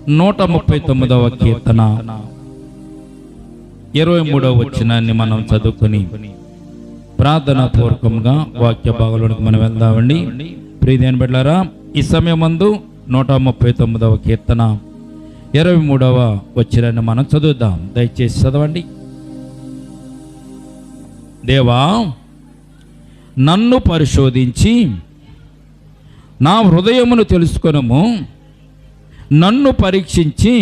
139వ కీర్తన 23వ వచనాన్ని మనం చదువుకొని ప్రార్థనా పూర్వకంగా వాక్య భాగంలోనికి మనం వెళ్దామండి. ప్రియమైన బిడ్డలారా, ఈ సమయమందు 139వ కీర్తన 23వ వచనాన్ని మనం చదువుదాం. దయచేసి చదవండి. దేవా, నన్ను పరిశోధించి నా హృదయమును తెలుసుకొనుము, నన్ను పరీక్షించి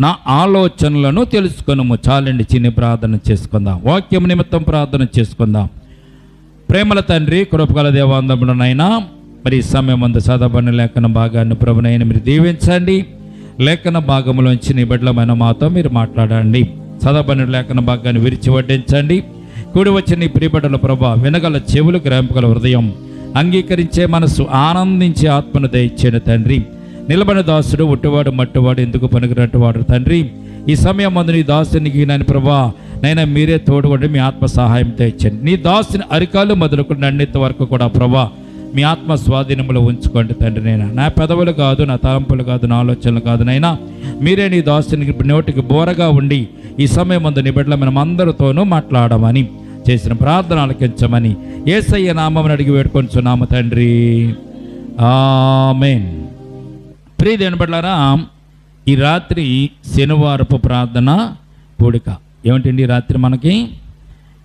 నా ఆలోచనలను తెలుసుకొనుము. చాలండి, చిన్న ప్రార్థన చేసుకుందాం. వాక్యం నిమిత్తం ప్రార్థన చేసుకుందాం. ప్రేమల తండ్రి, కృపగల దేవాందముడు నాయనా, మరి ఈ సమయం అందు చదవబడిన లేఖన భాగాన్ని ప్రభునైనా మీరు దీవించండి. లేఖన భాగంలోంచి నీ బిడ్డలమైన మాతో మీరు మాట్లాడండి. చదవబడిన లేఖన భాగాన్ని విరిచి వడ్డించండి. కూడి వచ్చిన నీ ప్రియబిడ్డల ప్రభా, వినగల చెవులు, గ్రహింపగల హృదయం, అంగీకరించే మనసు, ఆనందించే ఆత్మను దయచేయండి తండ్రి. నిలబడిన దాసుడు ఒట్టివాడు మట్టివాడు ఎందుకు పనికిరట్టువాడు తండ్రి. ఈ సమయం మందు నీ దాసునికి నాని ప్రభా నైనా మీరే తోడుకోండి. మీ ఆత్మ సహాయం తెచ్చండి. నీ దాసుని అరికాలు మొదలుకొని అన్నిటి వరకు కూడా ప్రభా మీ ఆత్మ స్వాధీనంలో ఉంచుకోండి తండ్రి. నైనా నా పెదవులు కాదు, నా తలంపులు కాదు, నా ఆలోచనలు కాదు నైనా, మీరే నీ దాసునికి నోటికి బోరగా ఉండి ఈ సమయం మందు నీ బిడ్డల మనం అందరితోనూ మాట్లాడమని, చేసిన ప్రార్థన ఆలకించమని యేసయ్య నామమున అడిగి వేడుకొంచున్నాము తండ్రి, ఆమేన్. ప్రియదేవుని బిడ్డలారా, ఈ రాత్రి శనివారపు ప్రార్థన కూడిక. ఏమిటండి ఈ రాత్రి మనకి?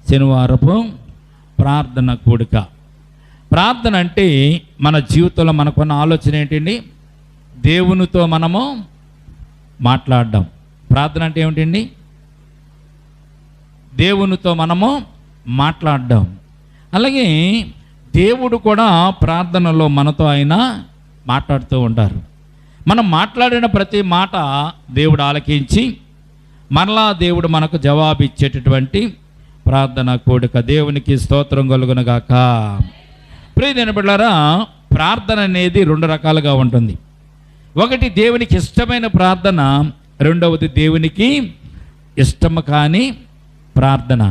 శనివారపు ప్రార్థన కూడిక. ప్రార్థన అంటే మన జీవితంలో మనకున్న ఆలోచన ఏంటండి? దేవునితో మనము మాట్లాడడం. ప్రార్థన అంటే ఏమిటండి? దేవునితో మనము మాట్లాడడం. అలాగే దేవుడు కూడా ప్రార్థనలో మనతో ఆయన మాట్లాడుతూ ఉంటారు. మనం మాట్లాడిన ప్రతి మాట దేవుడు ఆలకించి మరలా దేవుడు మనకు జవాబు ఇచ్చేటటువంటి ప్రార్థన కూడిక. దేవునికి స్తోత్రం కలుగునుగాక. ప్రియమైన బిడ్డలారా, ప్రార్థన అనేది రెండు రకాలుగా ఉంటుంది. ఒకటి దేవునికి ఇష్టమైన ప్రార్థన, రెండవది దేవునికి ఇష్టము కాని ప్రార్థన.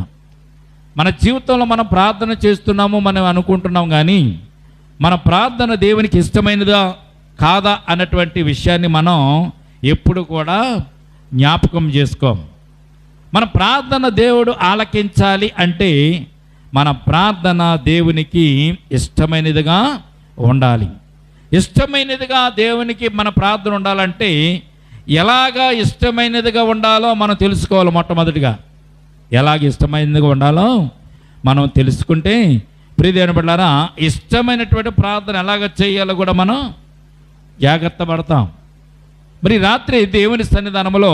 మన జీవితంలో మనం ప్రార్థన చేస్తున్నాము మనం అనుకుంటున్నాం, కానీ మన ప్రార్థన దేవునికి ఇష్టమైనదా కాదా అన్నటువంటి విషయాన్ని మనం ఎప్పుడు కూడా జ్ఞాపకం చేసుకోం. మన ప్రార్థన దేవుడు ఆలకించాలి అంటే మన ప్రార్థన దేవునికి ఇష్టమైనదిగా ఉండాలి. ఇష్టమైనదిగా దేవునికి మన ప్రార్థన ఉండాలంటే ఎలాగా ఇష్టమైనదిగా ఉండాలో మనం తెలుసుకోవాలి. మొట్టమొదటిగా ఎలాగ ఇష్టమైనదిగా ఉండాలో మనం తెలుసుకుంటే, ప్రియదేవుని బిడ్డలారా, ఇష్టమైనటువంటి ప్రార్థన ఎలాగ చేయాలో కూడా మనం జాగ్రత్త పడతాం. మరి రాత్రి దేవుని సన్నిధానంలో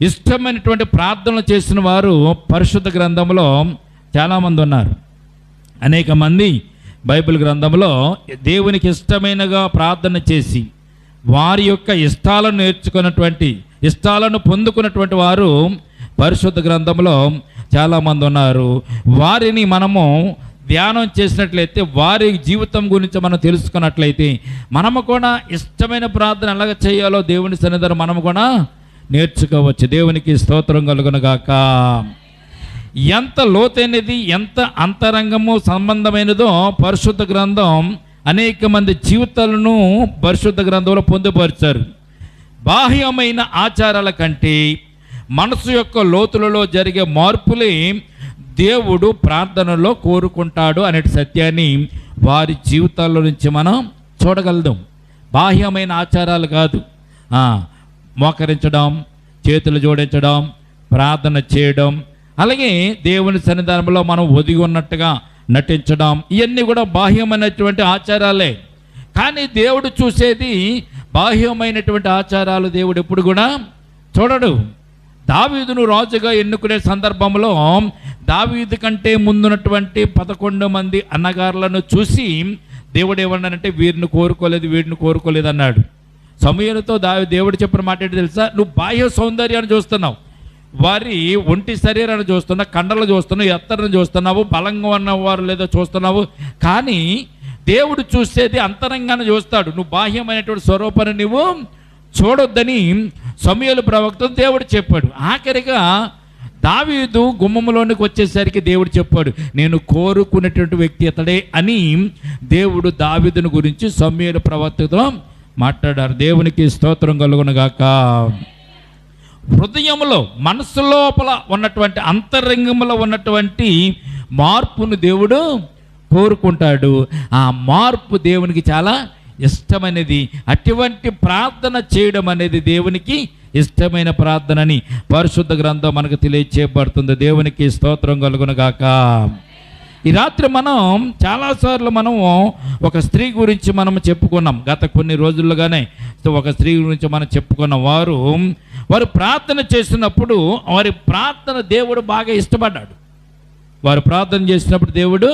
ఇష్టమైనటువంటి ప్రార్థనలు చేసిన వారు పరిశుద్ధ గ్రంథంలో చాలామంది ఉన్నారు. అనేక మంది బైబిల్ గ్రంథంలో దేవునికి ఇష్టమైనగా ప్రార్థన చేసి వారి యొక్క ఇష్టాలను పొందుకున్నటువంటి వారు పరిశుద్ధ గ్రంథంలో చాలామంది ఉన్నారు. వారిని మనము ధ్యానం చేసినట్లయితే, వారి జీవితం గురించి మనం తెలుసుకున్నట్లయితే, మనము కూడా ఇష్టమైన ప్రార్థన ఎలాగ చేయాలో దేవుని సన్నిధానం మనము కూడా నేర్చుకోవచ్చు. దేవునికి స్తోత్రం కలుగునుగాక. ఎంత లోతైనది, ఎంత అంతరంగము సంబంధమైనదో పరిశుద్ధ గ్రంథం అనేక మంది జీవితాలను పరిశుద్ధ గ్రంథంలో పొందుపరిచారు. బాహ్యమైన ఆచారాల కంటే మనసు యొక్క లోతులలో జరిగే మార్పులే దేవుడు ప్రార్థనలో కోరుకుంటాడు అనే సత్యాన్ని వారి జీవితాల్లో నుంచి మనం చూడగలుగుతాం. బాహ్యమైన ఆచారాలు కాదు, మోకరించడం, చేతులు జోడించడం, ప్రార్థన చేయడం, అలాగే దేవుని సన్నిధానంలో మనం ఒదిగి ఉన్నట్టుగా నటించడం, ఇవన్నీ కూడా బాహ్యమైనటువంటి ఆచారాలే. కానీ దేవుడు చూసేది బాహ్యమైనటువంటి ఆచారాలు దేవుడు ఎప్పుడు కూడా చూడడు. దావీదును రాజుగా ఎన్నుకునే సందర్భంలో దావీదు కంటే ముందున్నటువంటి 11 మంది అన్నగారులను చూసి దేవుడు ఏమన్నాడంటే, వీరిని కోరుకోలేదు అన్నాడు. సమూయేలుతో దేవుడు చెప్పిన మాట ఏంటి తెలుసా? నువ్వు బాహ్య సౌందర్యాన్ని చూస్తున్నావు, వారి ఒంటి శరీరాన్ని చూస్తున్నావు, కండలు చూస్తున్నావు, ఎత్తరను చూస్తున్నావు, బలంగా ఉన్నవారు లేదో చూస్తున్నావు, కానీ దేవుడు చూసేది అంతరంగాన్ని చూస్తాడు. నువ్వు బాహ్యమైనటువంటి స్వరూపాన్ని నువ్వు చూడొద్దని సమూయేలు ప్రవక్తను దేవుడు చెప్పాడు. ఆఖరిగా దావీదు గుమ్మములోనికి వచ్చేసరికి దేవుడు చెప్పాడు, నేను కోరుకునేటువంటి వ్యక్తి అతడే అని దేవుడు దావీదుని గురించి సమూయేలు ప్రవక్తతో మాట్లాడారు. దేవునికి స్తోత్రం కలుగునుగాక. హృదయంలో, మనసు లోపల ఉన్నటువంటి అంతరంగంలో ఉన్నటువంటి మార్పును దేవుడు కోరుకుంటాడు. ఆ మార్పు దేవునికి చాలా ఇష్టమైనది. అటువంటి ప్రార్థన చేయడం అనేది దేవునికి ఇష్టమైన ప్రార్థనని పరిశుద్ధ గ్రంథం మనకు తెలియచేయబడుతుంది. దేవునికి స్తోత్రం కలుగునుగాక. ఈ రాత్రి మనం చాలాసార్లు మనము ఒక స్త్రీ గురించి మనం చెప్పుకున్నాం. గత కొన్ని రోజులుగానే ఒక స్త్రీ గురించి మనం చెప్పుకున్నాం. వారు ప్రార్థన చేసినప్పుడు వారి ప్రార్థన దేవుడు బాగా ఇష్టపడ్డాడు. వారు ప్రార్థన చేసినప్పుడు దేవుడు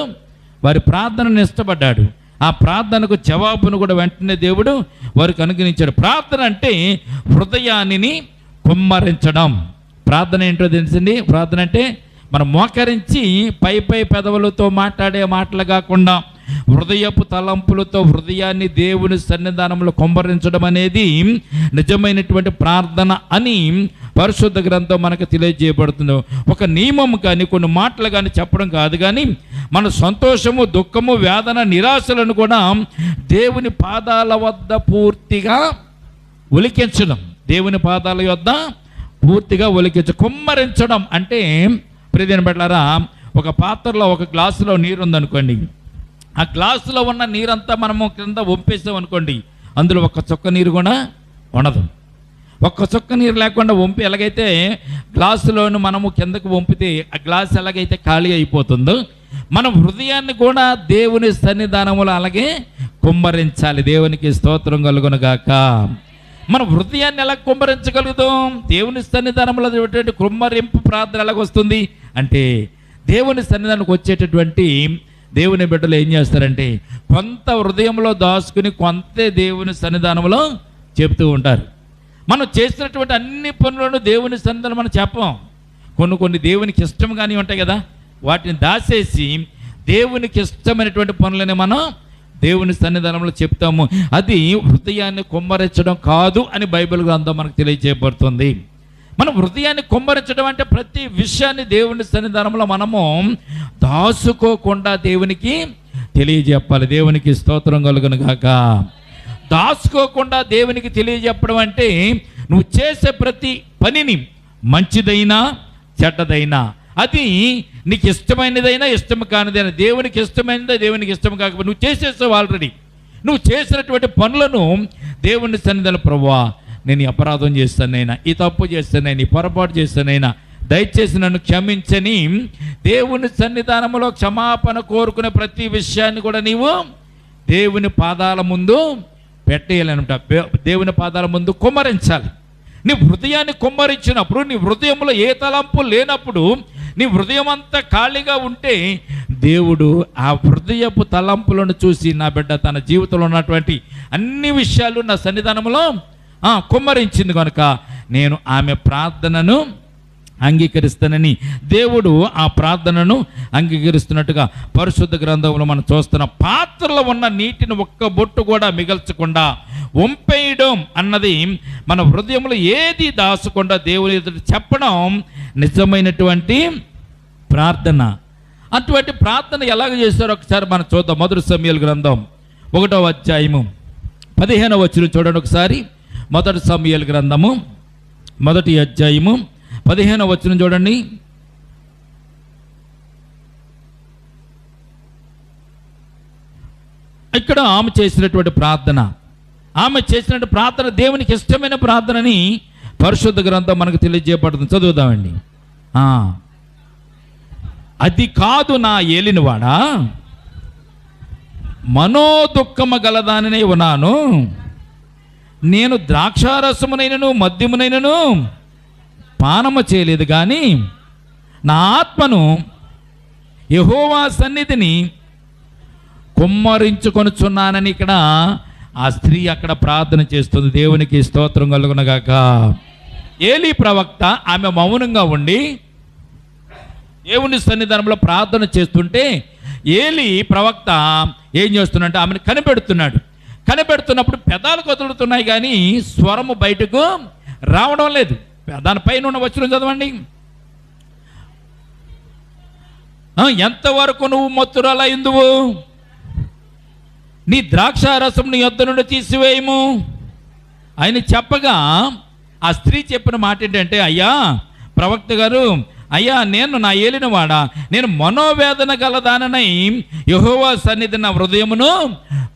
వారి ప్రార్థనను ఇష్టపడ్డాడు. ఆ ప్రార్థనకు జవాబును కూడా వెంటనే దేవుడు వారికి అనుగ్రహించాడు. ప్రార్థన అంటే హృదయాన్ని కుమ్మరించడం. ప్రార్థన ఏంటో తెలిసింది. ప్రార్థన అంటే మనం మోకరించి పై పెదవులతో మాట్లాడే మాటలు కాకుండా హృదయపు తలంపులతో హృదయాన్ని దేవుని సన్నిధానంలో కుమ్మరించడం అనేది నిజమైనటువంటి ప్రార్థన అని పరిశుద్ధ గ్రంథం మనకు తెలియజేయబడుతుంది. ఒక నియమం కానీ కొన్ని మాటలు కానీ చెప్పడం కాదు, కానీ మన సంతోషము, దుఃఖము, వేదన, నిరాశలను కూడా దేవుని పాదాల వద్ద పూర్తిగా ఒలికించడం. దేవుని పాదాల వద్ద పూర్తిగా కుమ్మరించడం అంటే ప్రియమైన బిడ్డలారా, ఒక పాత్రలో ఒక గ్లాసులో నీరు ఉందనుకోండి. ఆ గ్లాసులో ఉన్న నీరంతా మనము కింద వంపేసాం అనుకోండి, అందులో ఒక్క చుక్క నీరు కూడా ఉండదు. ఒక్క చుక్క నీరు లేకుండా వంపి ఎలాగైతే గ్లాసులోను మనము కిందకు వంపితే ఆ గ్లాస్ ఎలాగైతే ఖాళీ అయిపోతుందో, మనం హృదయాన్ని కూడా దేవుని సన్నిధానములో అలాగే కుమ్మరించాలి. దేవునికి స్తోత్రం కలుగునుగాక. మన హృదయాన్ని ఎలా కుమ్మరించగలుగుతాం? దేవుని సన్నిధానంలో కుమ్మరింపు ప్రార్థన ఎలాగొస్తుంది అంటే, దేవుని సన్నిధానానికి వచ్చేటటువంటి దేవుని బిడ్డలు ఏం చేస్తారంటే కొంత హృదయంలో దాచుకుని కొంతే దేవుని సన్నిధానంలో చెప్తూ ఉంటారు. మనం చేసినటువంటి అన్ని పనులను దేవుని సన్నిధానం మనం చెప్పం. కొన్ని దేవునికి ఇష్టంగానే ఉంటాయి కదా, వాటిని దాచేసి దేవునికి ఇష్టమైనటువంటి పనులని మనం దేవుని సన్నిధానంలో చెప్తాము. అది హృదయాన్ని కుమ్మరించడం కాదు అని బైబిల్ గ్రంథం మనకు తెలియజేయబడుతుంది. మనం హృదయాన్ని కుమ్మరించడం అంటే ప్రతి విషయాన్ని దేవుని సన్నిధానంలో మనము దాచుకోకుండా దేవునికి తెలియజెప్పాలి. దేవునికి స్తోత్రం కలుగునుగాక. దాచుకోకుండా దేవునికి తెలియజెప్పడం అంటే నువ్వు చేసే ప్రతి పనిని, మంచిదైనా చెడ్డదైనా, అది నీకు ఇష్టమైనదైనా ఇష్టం కానిదైనా, దేవునికి ఇష్టమైనదే దేవునికి ఇష్టం కాకపోతే నువ్వు చేసేసావు ఆల్రెడీ. నువ్వు చేసినటువంటి పనులను దేవుని సన్నిధానంలో, ప్రభువా నేను ఈ అపరాధం చేస్తానైనా, ఈ తప్పు చేస్తానైనా, ఈ పొరపాటు చేస్తానైనా, దయచేసి నన్ను క్షమించని దేవుని సన్నిధానంలో క్షమాపణ కోరుకునే ప్రతి విషయాన్ని కూడా నీవు దేవుని పాదాల ముందు పెట్టేయాలన్నమాట. దేవుని పాదాల ముందు కుమ్మరించాలి. నీ హృదయాన్ని కుమ్మరించినప్పుడు, నీ హృదయంలో ఏ తలంపు లేనప్పుడు, నీ హృదయం అంతా ఖాళీగా ఉంటే దేవుడు ఆ హృదయపు తలంపులను చూసి, నా బిడ్డ తన జీవితంలో ఉన్నటువంటి అన్ని విషయాలు నా సన్నిధానంలో కుమ్మరించింది కనుక నేను ఆమె ప్రార్థనను అంగీకరిస్తానని దేవుడు ఆ ప్రార్థనను అంగీకరిస్తున్నట్టుగా పరిశుద్ధ గ్రంథంలో మనం చూస్తున్నాం. పాత్రలో ఉన్న నీటిని ఒక్క బొట్టు కూడా మిగల్చకుండా వంపేయడం అన్నది మన హృదయంలో ఏది దాచకుండా దేవుని ఎదుట చెప్పడం నిజమైనటువంటి ప్రార్థన. అటువంటి ప్రార్థన ఎలాగ చేస్తారో ఒకసారి మనం చూద్దాం. మొదటి సమూయేలు గ్రంథం 1వ అధ్యాయము 15వ వచనం చూడండి ఒకసారి. మొదటి సమూయేలు గ్రంథము 1వ అధ్యాయము 15వ వచనం చూడండి. ఇక్కడ ఆమె చేసినటువంటి ప్రార్థన దేవునికి ఇష్టమైన ప్రార్థనని పరిశుద్ధ గ్రంథం మనకు తెలియజేయబడుతుంది. చదువుదామండి. అది కాదు నా ఏలినవాడా, మనోదుఃఖము గలదానినే ఉన్నాను. నేను ద్రాక్షారసమునైనను మద్యమునైనను పానము చేయలేదు, కానీ నా ఆత్మను యెహోవా సన్నిధిని కుమ్మరించుకొనుచున్నానని ఇక్కడ ఆ స్త్రీ అక్కడ ప్రార్థన చేస్తుంది. దేవునికి స్తోత్రం కలుగునగాక. ఏలీ ప్రవక్త ఆమె మౌనంగా ఉండి దేవుని సన్నిధానంలో ప్రార్థన చేస్తుంటే ఏలీ ప్రవక్త ఏం చేస్తున్నాడంటే ఆమెను కనిపెడుతున్నప్పుడు పెదాలు కదులుతున్నాయి కానీ స్వరము బయటకు రావడం లేదు. దానిపైన ఉన్న వచనం చదవండి. ఎంతవరకు నువ్వు మత్తురాలైందువు, నీ ద్రాక్షారసం నీ యొద్ద నుండి తీసివేయము. ఆయన చెప్పగా ఆ స్త్రీ చెప్పిన మాట ఏంటంటే, అయ్యా ప్రవక్త గారు, అయ్యా నేను నా ఏలినవాడా, నేను మనోవేదన గలదాననై యెహోవా సన్నిధి నా హృదయమును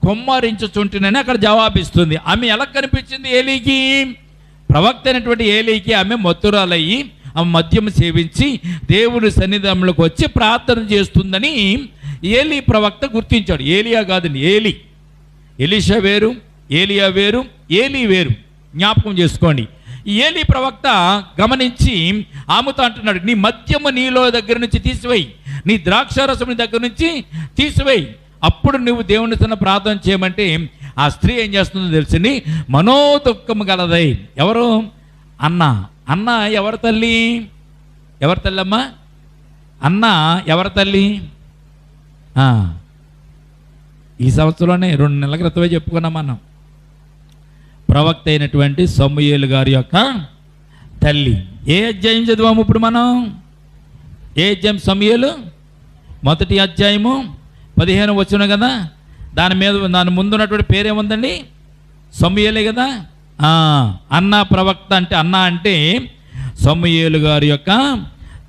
కుమ్మరించుచుంటునని అక్కడ జవాబిస్తుంది. ఆమె ఎలా కనిపించింది ఏలీకి? ప్రవక్త అయినటువంటి ఏలీకి ఆమె మత్తురాలయ్యి ఆమె మద్యం సేవించి దేవుని సన్నిధానంలోకి వచ్చి ప్రార్థన చేస్తుందని ఏలీ ప్రవక్త గుర్తించాడు. ఏలియా కాదండి, ఏలీ. ఎలీషా వేరు, ఏలియా వేరు, ఏలీ వేరు. జ్ఞాపకం చేసుకోండి. ఏలీ ప్రవక్త గమనించి ఆమెతో అంటున్నాడు, నీ మద్యము నీలో దగ్గర నుంచి తీసివేయి, నీ ద్రాక్షారసం నీ దగ్గర నుంచి తీసివేయి, అప్పుడు నువ్వు దేవుని తన ప్రార్థన చేయమంటే ఆ స్త్రీ ఏం చేస్తుందో తెలిసింది, మనోదుఃఖము గలదై. ఎవరు? అన్న. అన్న ఎవరి తల్లి? ఎవరి తల్లి అమ్మా? అన్న ఎవరి తల్లి? ఈ సంవత్సరంలోనే 2 నెలల క్రితమే చెప్పుకున్నాం మనం. ప్రవక్త అయినటువంటి సమూయేలు గారి యొక్క తల్లి. ఏ అధ్యాయం చదివాము ఇప్పుడు మనం? ఏ అధ్యాయం? సమూయేలు 1వ అధ్యాయము 15 వచనం కదా. దాని ముందు ఉన్నటువంటి పేరేముందండి? సమూయేలే కదా. అన్న ప్రవక్త అంటే, అన్న అంటే సమూయేలు గారి యొక్క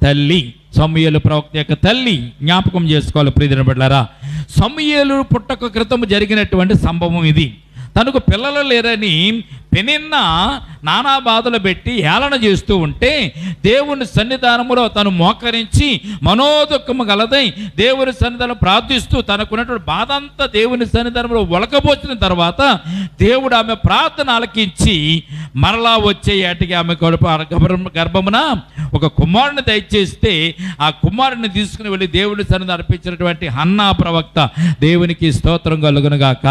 తల్లి, సమూయేలు ప్రవక్త యొక్క తల్లి. జ్ఞాపకం చేసుకోవాలి ప్రియమైన బిడ్డలారా. సమూయేలు పుట్టక క్రితం జరిగినటువంటి సంభవం ఇది. తనకు పిల్లలు లేరని పెనిన్న నానా బాధలు పెట్టి ఏలన చేస్తూ ఉంటే దేవుని సన్నిధానములో తను మోకరించి మనోదుఃఖము గలదై దేవుని సన్నిధానం ప్రార్థిస్తూ తనకున్నటువంటి బాధ అంతా దేవుని సన్నిధానంలో ఒలకబోచిన తర్వాత దేవుడు ఆమె ప్రార్థన ఆలకించి మరలా వచ్చే ఏటికి ఆమె గర్భమున ఒక కుమారుని దయచేస్తే ఆ కుమారుని తీసుకుని వెళ్ళి దేవుని సన్నిధానం అర్పించినటువంటి హన్నా ప్రవక్త, దేవునికి స్తోత్రం కలుగునుగాక.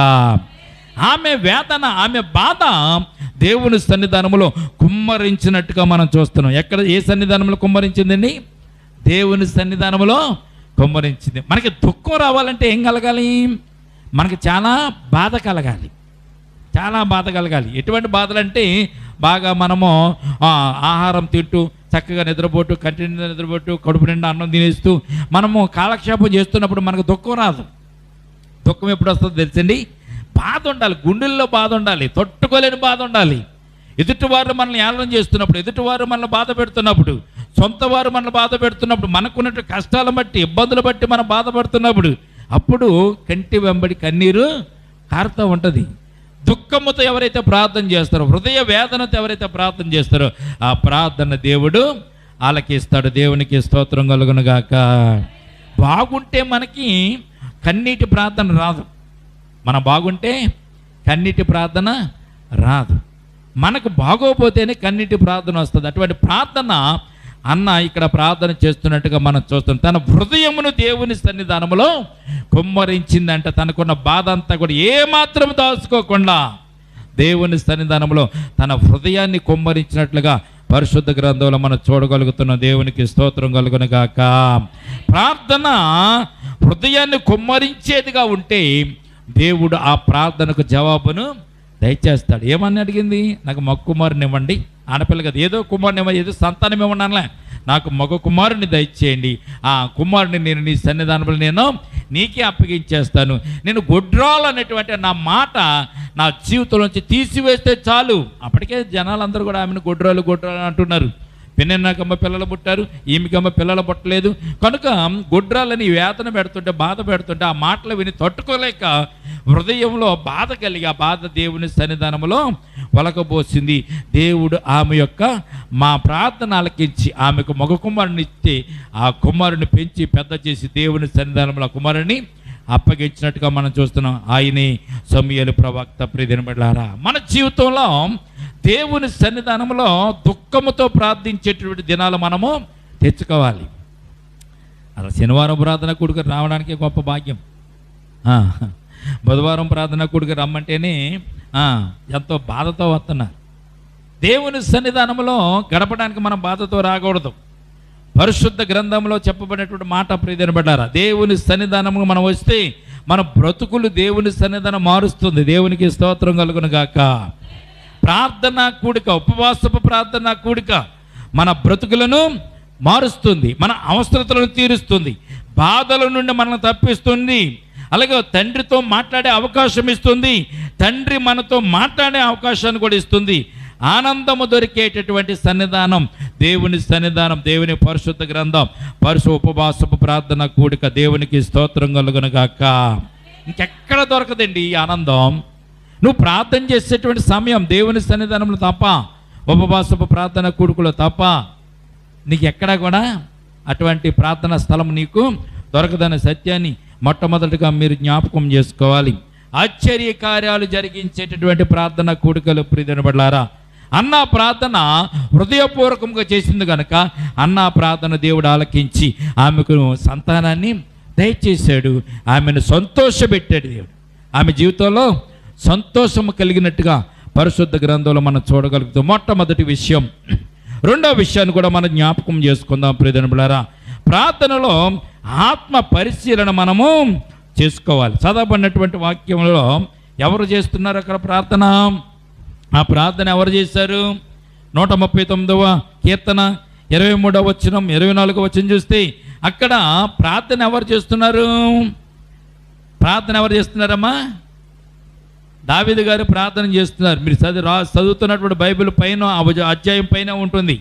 ఆమె వేదన, ఆమె బాధ దేవుని సన్నిధానంలో కుమ్మరించినట్టుగా మనం చూస్తున్నాం. ఎక్కడ? ఏ సన్నిధానంలో కుమ్మరించిందండి? దేవుని సన్నిధానంలో కుమ్మరించింది. మనకి దుఃఖం రావాలంటే ఏం కలగాలి? మనకి చాలా బాధ కలగాలి, చాలా బాధ కలగాలి. ఎటువంటి బాధలు అంటే, బాగా మనము ఆహారం తింటూ చక్కగా నిద్రపోతూ, కంటి నిండా నిద్రపోతూ, కడుపు నిండా అన్నం తినేస్తూ మనము కాలక్షేపం చేస్తున్నప్పుడు మనకు దుఃఖం రాదు. దుఃఖం ఎప్పుడు వస్తుందో తెలుసండి? బాధ ఉండాలి, గుండెల్లో బాధ ఉండాలి, తట్టుకోలేని బాధ ఉండాలి. ఎదుటివారు మనల్ని ఏలన చేస్తున్నప్పుడు, ఎదుటివారు మనల్ని బాధ పెడుతున్నప్పుడు, సొంత వారు మనల్ని బాధ పెడుతున్నప్పుడు, మనకున్నట్టు కష్టాలను బట్టి, ఇబ్బందులు బట్టి మనం బాధపడుతున్నప్పుడు, అప్పుడు కంటి వెంబడి కన్నీరు కారుతూ ఉంటుంది. దుఃఖముతో ఎవరైతే ప్రార్థన చేస్తారో, హృదయ వేదనతో ఎవరైతే ప్రార్థన చేస్తారో ఆ ప్రార్థన దేవుడు ఆలకిస్తాడు. దేవునికి స్తోత్రం కలుగునుగాక. బాగుంటే మనకి కన్నీటి ప్రార్థన రాదు. మనం బాగుంటే కన్నీటి ప్రార్థన రాదు. మనకు బాగోపోతేనే కన్నీటి ప్రార్థన వస్తుంది. అటువంటి ప్రార్థన అన్న ఇక్కడ ప్రార్థన చేస్తున్నట్టుగా మనం చూస్తాం. తన హృదయమును దేవుని సన్నిధానంలో కుమ్మరించిందంట. తనకున్న బాధ అంతా కూడా ఏమాత్రం దాచుకోకుండా దేవుని సన్నిధానంలో తన హృదయాన్ని కుమ్మరించినట్లుగా పరిశుద్ధ గ్రంథంలో మనం చూడగలుగుతున్నాం. దేవునికి స్తోత్రం కలుగునుగాక. ప్రార్థన హృదయాన్ని కుమ్మరించేదిగా ఉంటే దేవుడు ఆ ప్రార్థనకు జవాబును దయచేస్తాడు. ఏమని అడిగింది? నాకు మగ కుమారుని ఇవ్వండి. ఆడపిల్ల కదా, ఏదో కుమారుని ఇవ్వండి, ఏదో సంతానం ఇవ్వండి అనలే. నాకు మగ కుమారుని దయచేయండి, ఆ కుమారుని నేను నీ సన్నిధానంలో నేను నీకే అప్పగించేస్తాను. నేను గొడ్రాలు అనేటువంటి నా మాట నా జీవితంలోంచి తీసివేస్తే చాలు. అప్పటికే జనాలందరూ కూడా ఆమెను గొడ్రాలు గొడ్రాలు అంటున్నారు. పెన్నెన్నకమ్మ పిల్లలు పుట్టారు, ఈమెకమ్మ పిల్లలు పుట్టలేదు. కనుక గొడ్రాలని వేదన పెడుతుంటే, బాధ పెడుతుంటే ఆ మాటలు విని తట్టుకోలేక హృదయంలో బాధ కలిగి ఆ బాధ దేవుని సన్నిధానంలో ఒలకబోసింది. దేవుడు ఆమె యొక్క మా ప్రార్థన ఆలకించి ఆమెకు మగ కుమారుని ఇస్తే ఆ కుమారుని పెంచి పెద్ద చేసి దేవుని సన్నిధానంలో ఆ కుమారుని అప్పగించినట్టుగా మనం చూస్తున్నాం. ఆయనే సమూయేలు ప్రవక్త. ప్రియమైన బిడ్డలారా, మన జీవితంలో దేవుని సన్నిధానంలో దుఃఖముతో ప్రార్థించేటువంటి దినాలు మనము తెచ్చుకోవాలి. అలా శనివారం ప్రార్థన కూడికి రావడానికి గొప్ప భాగ్యం. బుధవారం ప్రార్థన కూడికి రమ్మంటేనే ఎంతో బాధతో వస్తున్నారు. దేవుని సన్నిధానంలో గడపడానికి మనం బాధతో రాకూడదు. పరిశుద్ధ గ్రంథంలో చెప్పబడినటువంటి మాట ప్రియమైన బిడ్డలారా, దేవుని సన్నిధానంలో మనం వస్తే మన బ్రతుకులు దేవుని సన్నిధానం మారుస్తుంది. దేవునికి స్తోత్రం కలుగునుగాక. ప్రార్థన కూడిక, ఉపవాసపు ప్రార్థన కూడిక మన బ్రతుకులను మారుస్తుంది, మన అవసరతలను తీరుస్తుంది, బాధల నుండి మనల్ని తప్పిస్తుంది. అలాగే తండ్రితో మాట్లాడే అవకాశం ఇస్తుంది, తండ్రి మనతో మాట్లాడే అవకాశాన్ని కూడా ఇస్తుంది. ఆనందము దొరికేటటువంటి సన్నిధానం దేవుని సన్నిధానం, దేవుని పరిశుద్ధ గ్రంథం, ఉపవాసపు ప్రార్థన కూడిక. దేవునికి స్తోత్రం కలుగును గాక. ఇంకెక్కడ దొరకదండి ఈ ఆనందం. నువ్వు ప్రార్థన చేసేటువంటి సమయం దేవుని సన్నిధానంలో తప్ప, ఉపవాసపు ప్రార్థన కూడుకులో తప్ప నీకు ఎక్కడా కూడా అటువంటి ప్రార్థనా స్థలం నీకు దొరకదనే సత్యాన్ని మొట్టమొదటిగా మీరు జ్ఞాపకం చేసుకోవాలి. ఆశ్చర్య కార్యాలు జరిగించేటటువంటి ప్రార్థన కూడికలు ప్రియబడ్లారా, అన్న ప్రార్థన హృదయపూర్వకంగా చేసింది కనుక అన్న ప్రార్థన దేవుడు ఆలకించి ఆమెకు సంతానాన్ని దయచేశాడు. ఆమెను సంతోషపెట్టాడు దేవుడు. ఆమె జీవితంలో సంతోషము కలిగినట్టుగా పరిశుద్ధ గ్రంథంలో మనం చూడగలుగుతాం. మొట్టమొదటి విషయం. రెండవ విషయాన్ని కూడా మనం జ్ఞాపకం చేసుకుందాం ప్రియబడ్లారా. ప్రార్థనలో ఆత్మ పరిశీలన మనము చేసుకోవాలి. చదవబడినటువంటి వాక్యంలో ఎవరు చేస్తున్నారు అక్కడ ప్రార్థన? ఆ ప్రార్థన ఎవరు చేశారు? 139వ కీర్తన 23వ వచనం 24వ వచనం చూస్తే అక్కడ ప్రార్థన ఎవరు చేస్తున్నారు? ప్రార్థన ఎవరు చేస్తున్నారమ్మా? దావీదు గారు ప్రార్థన చేస్తున్నారు. మీరు చదువుతున్నటువంటి బైబిల్ పైన అధ్యాయం పైన ఉంటుంది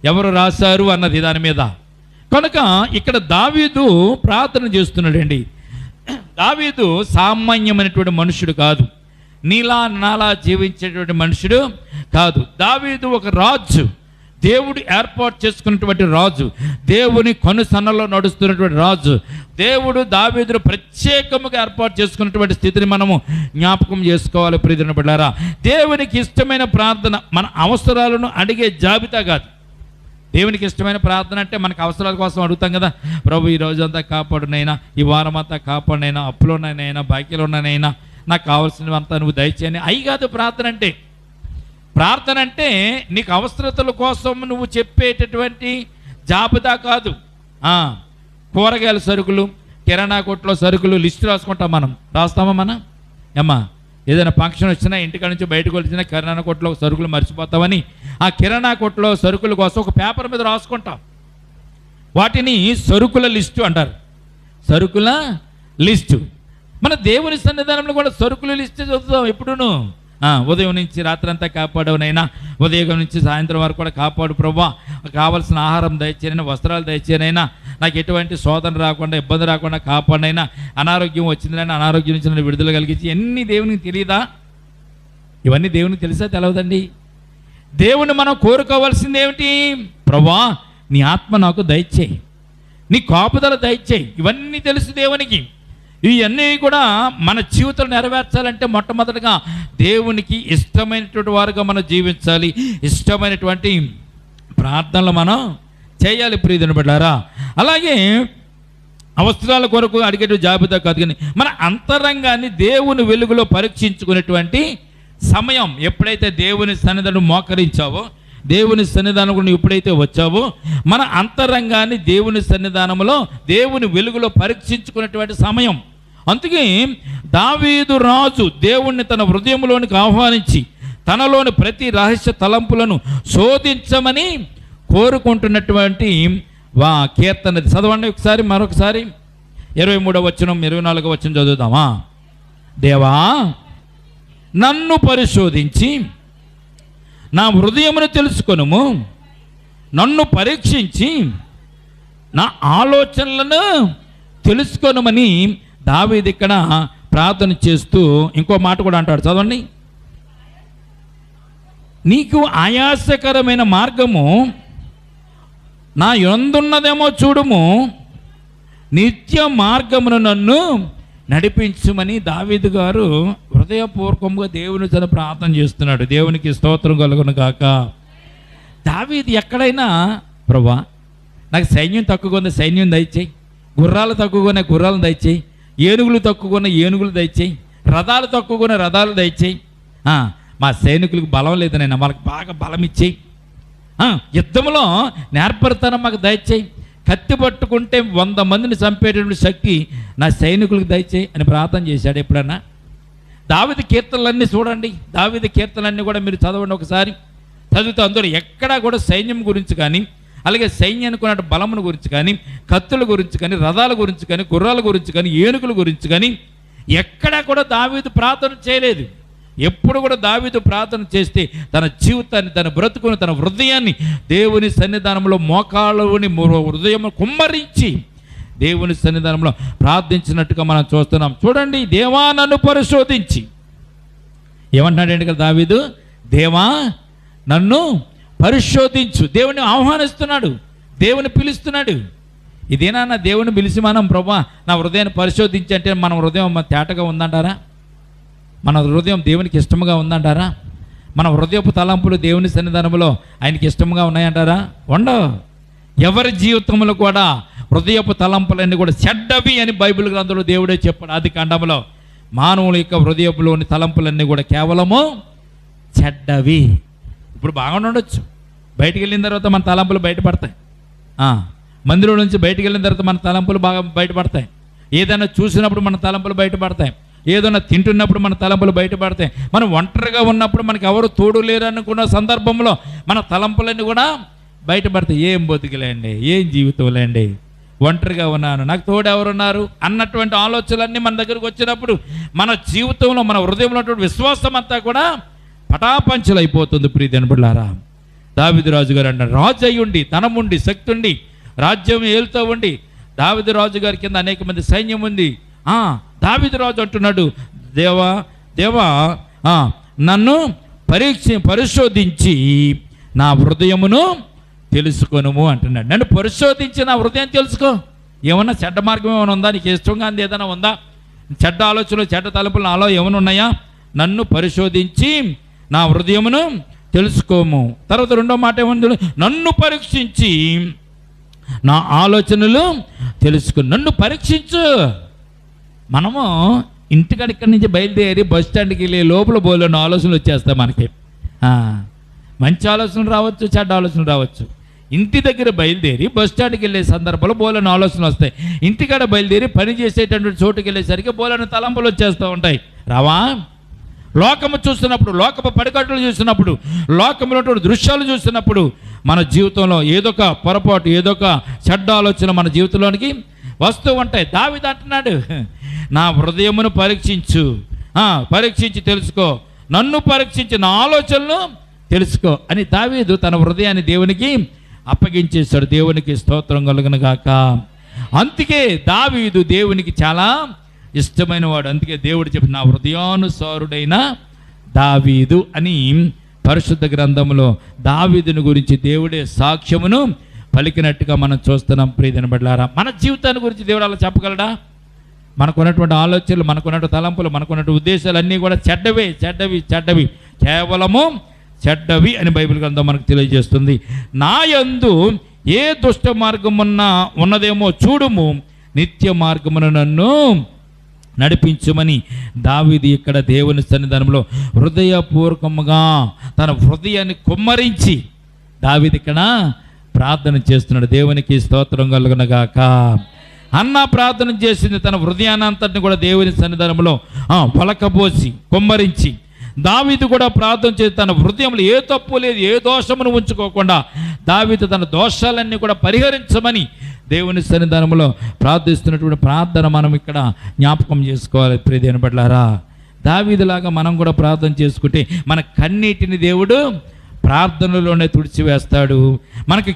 ఎవరు రాశారు అన్నది దాని మీద. కనుక ఇక్కడ దావీదు ప్రార్థన చేస్తున్నాడండి. దావీదు సామాన్యమైనటువంటి మనుషుడు కాదు, నీలా నాలా జీవించేటువంటి మనుషుడు కాదు. దావీదు ఒక రాజు, దేవుడు ఏర్పాటు చేసుకున్నటువంటి రాజు, దేవుని కనుసన్నలో నడుస్తున్నటువంటి రాజు. దేవుడు దావీదును ప్రత్యేకముగా ఏర్పాటు చేసుకున్నటువంటి స్థితిని మనము జ్ఞాపకం చేసుకోవాలి ప్రియమైన బిడ్డలారా. దేవునికి ఇష్టమైన ప్రార్థన మన అవసరాలను అడిగే జాబితా కాదు. దేవునికి ఇష్టమైన ప్రార్థన అంటే మనకు అవసరాల కోసం అడుగుతాం కదా, ప్రభు ఈ రోజంతా కాపాడునైనా, ఈ వారం అంతా కాపాడునైనా, అప్పులోనైనా, బాకీలోనైనా, నాకు కావాల్సినవంతా నువ్వు దయచేయని. అయి కాదు ప్రార్థన అంటే. ప్రార్థన అంటే నీకు అవసరతల కోసం నువ్వు చెప్పేటటువంటి జాబితా కాదు. కూరగాయల సరుకులు, కిరాణా కొట్లో సరుకులు లిస్టు రాసుకుంటాం మనం. రాస్తామా మనం? ఏమ్మా, ఏదైనా ఫంక్షన్ వచ్చినా ఇంటికాడ నుంచి బయటకు వచ్చినా కిరాణా కొట్లో సరుకులు మర్చిపోతామని ఆ కిరాణా కొట్లో సరుకుల కోసం ఒక పేపర్ మీద రాసుకుంటాం. వాటిని సరుకుల లిస్టు అంటారు. సరుకుల లిస్టు. మన దేవుని సన్నిధానంలో కూడా సరుకుల లిస్టు చదువుతాం ఎప్పుడును. ఉదయం నుంచి రాత్రంతా కాపాడవునైనా, ఉదయం నుంచి సాయంత్రం వరకు కూడా కాపాడు ప్రభువా, కావాల్సిన ఆహారం దయచేనైనా, వస్త్రాలు దయచేనైనా, నాకు ఎటువంటి శోధన రాకుండా, ఇబ్బంది రాకుండా కాపాడినైనా, అనారోగ్యం వచ్చిందైనా అనారోగ్యం నుంచి నన్ను విడుదల కలిగించి. ఎన్ని దేవునికి తెలియదా? ఇవన్నీ దేవునికి తెలుసా తెలవదండి. దేవుని మనం కోరుకోవాల్సింది ఏమిటి? ప్రభువా నీ ఆత్మ నాకు దయచేయి, నీ కాపుదల దయచేయి. ఇవన్నీ తెలుసు దేవునికి. ఇవన్నీ కూడా మన జీవితంలో నెరవేర్చాలంటే మొట్టమొదటిగా దేవునికి ఇష్టమైనటువంటి వారుగా మనం జీవించాలి. ఇష్టమైనటువంటి ప్రార్థనలు మనం చేయాలి ప్రియమైన బిడ్డలారా. అలాగే అవసరాల కొరకు అడిగే జాబితా కాదు, కానీ మన అంతరంగాన్ని దేవుని వెలుగులో పరీక్షించుకునేటువంటి సమయం. ఎప్పుడైతే దేవుని సన్నిధానం మోకరించావో, దేవుని సన్నిధానం నువ్వు ఎప్పుడైతే వచ్చావో, మన అంతరంగాన్ని దేవుని సన్నిధానంలో దేవుని వెలుగులో పరీక్షించుకునేటువంటి సమయం. అందుకే దావీదు రాజు దేవుణ్ణి తన హృదయంలోనికి ఆహ్వానించి తనలోని ప్రతి రహస్య తలంపులను శోధించమని కోరుకుంటున్నటువంటి కీర్తన చదవండి ఒకసారి, మరొకసారి 23వ వచనం 24వ వచనం చదువుదామా? దేవా నన్ను పరిశోధించి నా హృదయమును తెలుసుకొనుము, నన్ను పరీక్షించి నా ఆలోచనలను తెలుసుకొనుమని దావీదు ఇక్కడ ప్రార్థన చేస్తూ ఇంకో మాట కూడా అంటాడు. చదవండి. నీకు ఆయాసకరమైన మార్గము నా యందున్నదేమో చూడుము, నిత్య మార్గమును నన్ను నడిపించుమని దావీదు గారు హృదయపూర్వకంగా దేవుని తన ప్రార్థన చేస్తున్నాడు. దేవునికి స్తోత్రం కలుగును గాక. దావీదు ఎక్కడైనా ప్రభువా నాకు సైన్యం తక్కువగా ఉంది, సైన్యం దయచేయి, గుర్రాలు తక్కువగా ఉన్నాయి, గుర్రాలను దయచేయి, ఏనుగులు తక్కువగా ఉన్నాయి, ఏనుగులు దయచేయి, రథాలు తక్కువగా ఉన్నాయి, రథాలు దయచేయి, మా సైనికులకు బలం లేదనైనా వాళ్ళకి బాగా బలం ఇచ్చేయి, యుద్ధంలో నేర్పరితనం మాకు దయచేయి, కత్తి పట్టుకుంటే 100 మందిని చంపేటటువంటి శక్తి నా సైనికులకు దయచేయి అని ప్రార్థన చేశాడు ఎప్పుడన్నా? దావీదు కీర్తనలన్నీ చూడండి, దావీదు కీర్తనలన్నీ కూడా మీరు చదవండి ఒకసారి. చదివితే అందులో ఎక్కడా కూడా సైన్యం గురించి కానీ, అలాగే సైన్యానికి ఉన్న బలమును గురించి కానీ, కత్తుల గురించి కానీ, రథాల గురించి కానీ, గుర్రాల గురించి కానీ, ఏనుగుల గురించి కానీ ఎక్కడా కూడా దావీదు ప్రార్థన చేయలేదు. ఎప్పుడు కూడా దావీదు ప్రార్థన చేస్తే తన జీవితాన్ని, తన బ్రతుకుని, తన హృదయాన్ని దేవుని సన్నిధానంలో మోకాళ్ళని హృదయం కుమ్మరించి దేవుని సన్నిధానంలో ప్రార్థించినట్టుగా మనం చూస్తున్నాం. చూడండి, దేవా నన్ను పరిశోధించి ఏమంటున్నాడండి కదా దావీదు, దేవా నన్ను పరిశోధించు. దేవుని ఆహ్వానిస్తున్నాడు, దేవుని పిలుస్తున్నాడు. ఇదేనా దేవుని పిలిచి మనం ప్రభా నా హృదయాన్ని పరిశోధించి అంటే మన హృదయం తేటగా ఉందంటారా? మన హృదయం దేవునికి ఇష్టముగా ఉందంటారా? మన హృదయపు తలంపులు దేవుని సన్నిధానంలో ఆయనకి ఇష్టముగా ఉన్నాయంటారా? ఉండవు. ఎవరి జీవితంలో కూడా హృదయపు తలంపులన్నీ కూడా చెడ్డవి అని బైబిల్ గ్రంథంలో దేవుడే చెప్పాడు. ఆది కాండంలో మానవుల యొక్క హృదయపులోని తలంపులన్నీ కూడా కేవలము చెడ్డవి. ఇప్పుడు బాగానే ఉండొచ్చు, బయటికి వెళ్ళిన తర్వాత మన తలంపులు బయటపడతాయి. మందిరం నుంచి బయటికి వెళ్ళిన తర్వాత మన తలంపులు బాగా బయటపడతాయి. ఏదైనా చూసినప్పుడు మన తలంపులు బయటపడతాయి. ఏదైనా తింటున్నప్పుడు మన తలంపులు బయటపడతాయి. మనం ఒంటరిగా ఉన్నప్పుడు మనకి ఎవరు తోడు లేరు అనుకున్న సందర్భంలో మన తలంపులన్నీ కూడా బయటపడతాయి. ఏం బతుకులేండి, ఏం జీవితంలేండి, ఒంటరిగా ఉన్నాను, నాకు తోడు ఎవరున్నారు అన్నటువంటి ఆలోచనలన్నీ మన దగ్గరకు వచ్చినప్పుడు మన జీవితంలో, మన హృదయంలో ఉన్నటువంటి విశ్వాసం అంతా కూడా పటాపంచలు అయిపోతుంది. ప్రియమైన బిడ్డలారా, దావీదు రాజు గారు అన్నారు, రాజు అయ్యుండి, ధనముండి, శక్తి ఉండి, రాజ్యం ఏలుతూ ఉండి, దావీదు రాజు గారి కింద అనేక మంది సైన్యం ఉంది. దావీదు రాజు అంటున్నాడు, దేవా దేవా నన్ను పరిశోధించి నా హృదయమును తెలుసుకొనుము అంటున్నాడు. నన్ను పరిశోధించి నా హృదయం తెలుసుకో. ఏమన్నా చెడ్డ మార్గం ఏమైనా ఉందా, నీకు ఇష్టంగా అంది ఏదైనా ఉందా, చెడ్డ ఆలోచనలు, చెడ్డ తలుపులు నాలో ఏమైనా ఉన్నాయా? నన్ను పరిశోధించి నా హృదయమును తెలుసుకోము. తర్వాత రెండో మాట ఏమన్నా, నన్ను పరీక్షించి నా ఆలోచనలు తెలుసుకో. నన్ను పరీక్షించు. మనము ఇంటికాడ ఇక్కడి నుంచి బయలుదేరి బస్ స్టాండ్కి వెళ్ళే లోపల బోలేని ఆలోచనలు వచ్చేస్తాయి మనకి. మంచి ఆలోచనలు రావచ్చు, చెడ్డ ఆలోచనలు రావచ్చు. ఇంటి దగ్గర బయలుదేరి బస్ స్టాండ్కి వెళ్ళే సందర్భంలో బోలేని ఆలోచనలు వస్తాయి. ఇంటికాడ బయలుదేరి పని చేసేటటువంటి చోటుకి వెళ్ళేసరికి బోలేని తలంపులు వచ్చేస్తూ ఉంటాయి. రావా? లోకము చూస్తున్నప్పుడు, లోకపు పడికట్టులు చూసినప్పుడు, లోకంలో దృశ్యాలు చూసినప్పుడు మన జీవితంలో ఏదొక పొరపాటు, ఏదొక చెడ్డ ఆలోచన మన జీవితంలోనికి వస్తూ ఉంటాయి. దావీదు అంటున్నాడు, నా హృదయమును పరీక్షించి తెలుసుకో, నన్ను పరీక్షించి నా ఆలోచనలు తెలుసుకో అని దావీదు తన హృదయాన్ని దేవునికి అప్పగించేశాడు. దేవునికి స్తోత్రం కలుగును గాక. అందుకే దావీదు దేవునికి చాలా ఇష్టమైన వాడు. అందుకే దేవుడు చెప్పి నా హృదయానుసారుడైన దావీదు అని పరిశుద్ధ గ్రంథంలో దావీదుని గురించి దేవుడే సాక్ష్యమును పలికినట్టుగా మనం చూస్తున్నాం. ప్రియమైన బిడ్డలారా, మన జీవితాన్ని గురించి దేవుడు అలా చెప్పగలడా? మనకున్నటువంటి ఆలోచనలు, మనకున్నటువంటి తలంపులు, మనకున్నటువంటి ఉద్దేశాలు అన్నీ కూడా చెడ్డవి, కేవలము చెడ్డవి అని బైబిల్ గ్రంథం మనకు తెలియజేస్తుంది. నా యందు ఏ దుష్ట మార్గం ఉన్నదేమో చూడుము, నిత్య మార్గమును నన్ను నడిపించుమని దావీదు ఇక్కడ దేవుని సన్నిధానంలో హృదయపూర్వకముగా తన హృదయాన్ని కుమ్మరించి దావీదు ఇక్కడ ప్రార్థన చేస్తున్నాడు. దేవునికి స్తోత్రం కలుగునగాక. అన్న ప్రార్థన చేసింది తన హృదయానంతటిని కూడా దేవుని సన్నిధానంలో పలకబోసి కుమ్మరించి. దావీదు కూడా ప్రార్థన చేసి తన హృదయంలో ఏ తప్పు లేదు, ఏ దోషమును ఉంచుకోకుండా దావీదు తన దోషాలన్నీ కూడా పరిహరించమని దేవుని సన్నిధానంలో ప్రార్థిస్తున్నటువంటి ప్రార్థన మనం ఇక్కడ జ్ఞాపకం చేసుకోవాలి. ప్రియమైన బిడ్డలారా, దావీదులాగా మనం కూడా ప్రార్థన చేసుకుంటే మన కన్నీటిని దేవుడు ప్రార్థనలోనే తుడిచివేస్తాడు. మనకి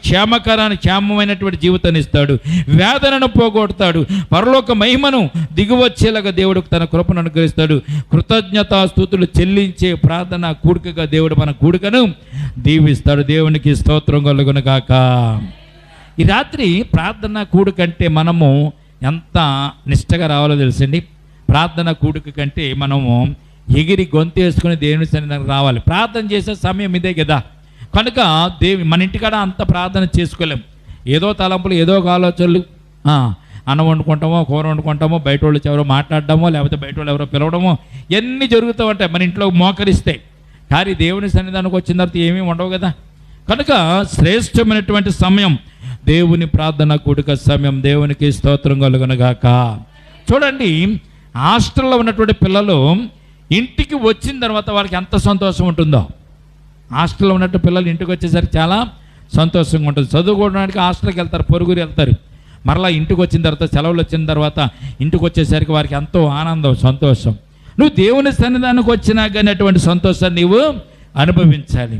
క్షేమమైనటువంటి జీవితాన్ని ఇస్తాడు, వేదనను పోగొడతాడు, పరలోక మహిమను దిగువచ్చేలాగా దేవుడు తన కృపను అనుగ్రహిస్తాడు. కృతజ్ఞతాస్తుతులు చెల్లించే ప్రార్థన కూడికగా దేవుడు మన కూడికను దీవిస్తాడు. దేవునికి స్తోత్రం కలుగును గాక. ఈ రాత్రి ప్రార్థన కూడికంటే మనము ఎంత నిష్టగా రావాలో తెలుసండి. ప్రార్థన కూడిక కంటే మనము ఎగిరి గొంతు వేసుకుని దేవుని సన్నిధానికి రావాలి. ప్రార్థన చేసే సమయం ఇదే కదా. కనుక మన ఇంటికాడ అంత ప్రార్థన చేసుకోలేం. ఏదో తలంపులు, ఏదో ఒక ఆలోచనలు, అన్నం వండుకుంటామో, కూర వండుకుంటామో, బయట వాళ్ళు ఎవరో మాట్లాడడమో, లేకపోతే బయట వాళ్ళు ఎవరో పిలవడమో, ఇవన్నీ జరుగుతూ ఉంటాయి మన ఇంట్లో మోకరిస్తాయి. కానీ దేవుని సన్నిధానికి వచ్చిన తర్వాత ఏమీ ఉండవు కదా. కనుక శ్రేష్టమైనటువంటి సమయం దేవుని ప్రార్థన కూడిక సమయం. దేవునికి స్తోత్రం కలుగునుగాక. చూడండి, హాస్టల్లో ఉన్నటువంటి పిల్లలు ఇంటికి వచ్చిన తర్వాత వాళ్ళకి ఎంత సంతోషం ఉంటుందో. హాస్టల్లో ఉన్నట్టు పిల్లలు ఇంటికి వచ్చేసరికి చాలా సంతోషంగా ఉంటుంది. చదువుకోవడానికి హాస్టల్కి వెళ్తారు, పొరుగురు వెళ్తారు. మరలా ఇంటికి వచ్చిన తర్వాత, సెలవులు వచ్చిన తర్వాత ఇంటికి వచ్చేసరికి వారికి ఎంతో ఆనందం, సంతోషం. నువ్వు దేవుని సన్నిధానికి వచ్చినా కానీ అటువంటి సంతోషాన్ని నీవు అనుభవించాలి.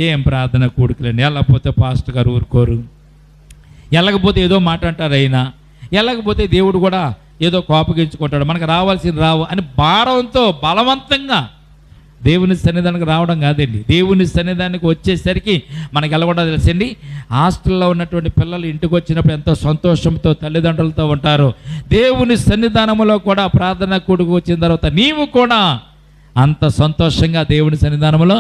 ఏం ప్రార్థన కూడుకులండి, వెళ్ళకపోతే పాస్టర్ గారు ఊరుకోరు, వెళ్ళకపోతే ఏదో మాట అంటారు, అయినా వెళ్ళకపోతే దేవుడు కూడా ఏదో కోపగించుకుంటాడు, మనకు రావాల్సింది రావు అని భారంతో బలవంతంగా దేవుని సన్నిధానికి రావడం కాదండి. దేవుని సన్నిధానికి వచ్చేసరికి మనకి ఎలా కూడా తెలుసండి, హాస్టల్లో ఉన్నటువంటి పిల్లలు ఇంటికి వచ్చినప్పుడు ఎంతో సంతోషంతో తల్లిదండ్రులతో ఉంటారు. దేవుని సన్నిధానంలో కూడా ప్రార్థన కూడుకు వచ్చిన తర్వాత నీవు కూడా అంత సంతోషంగా దేవుని సన్నిధానంలో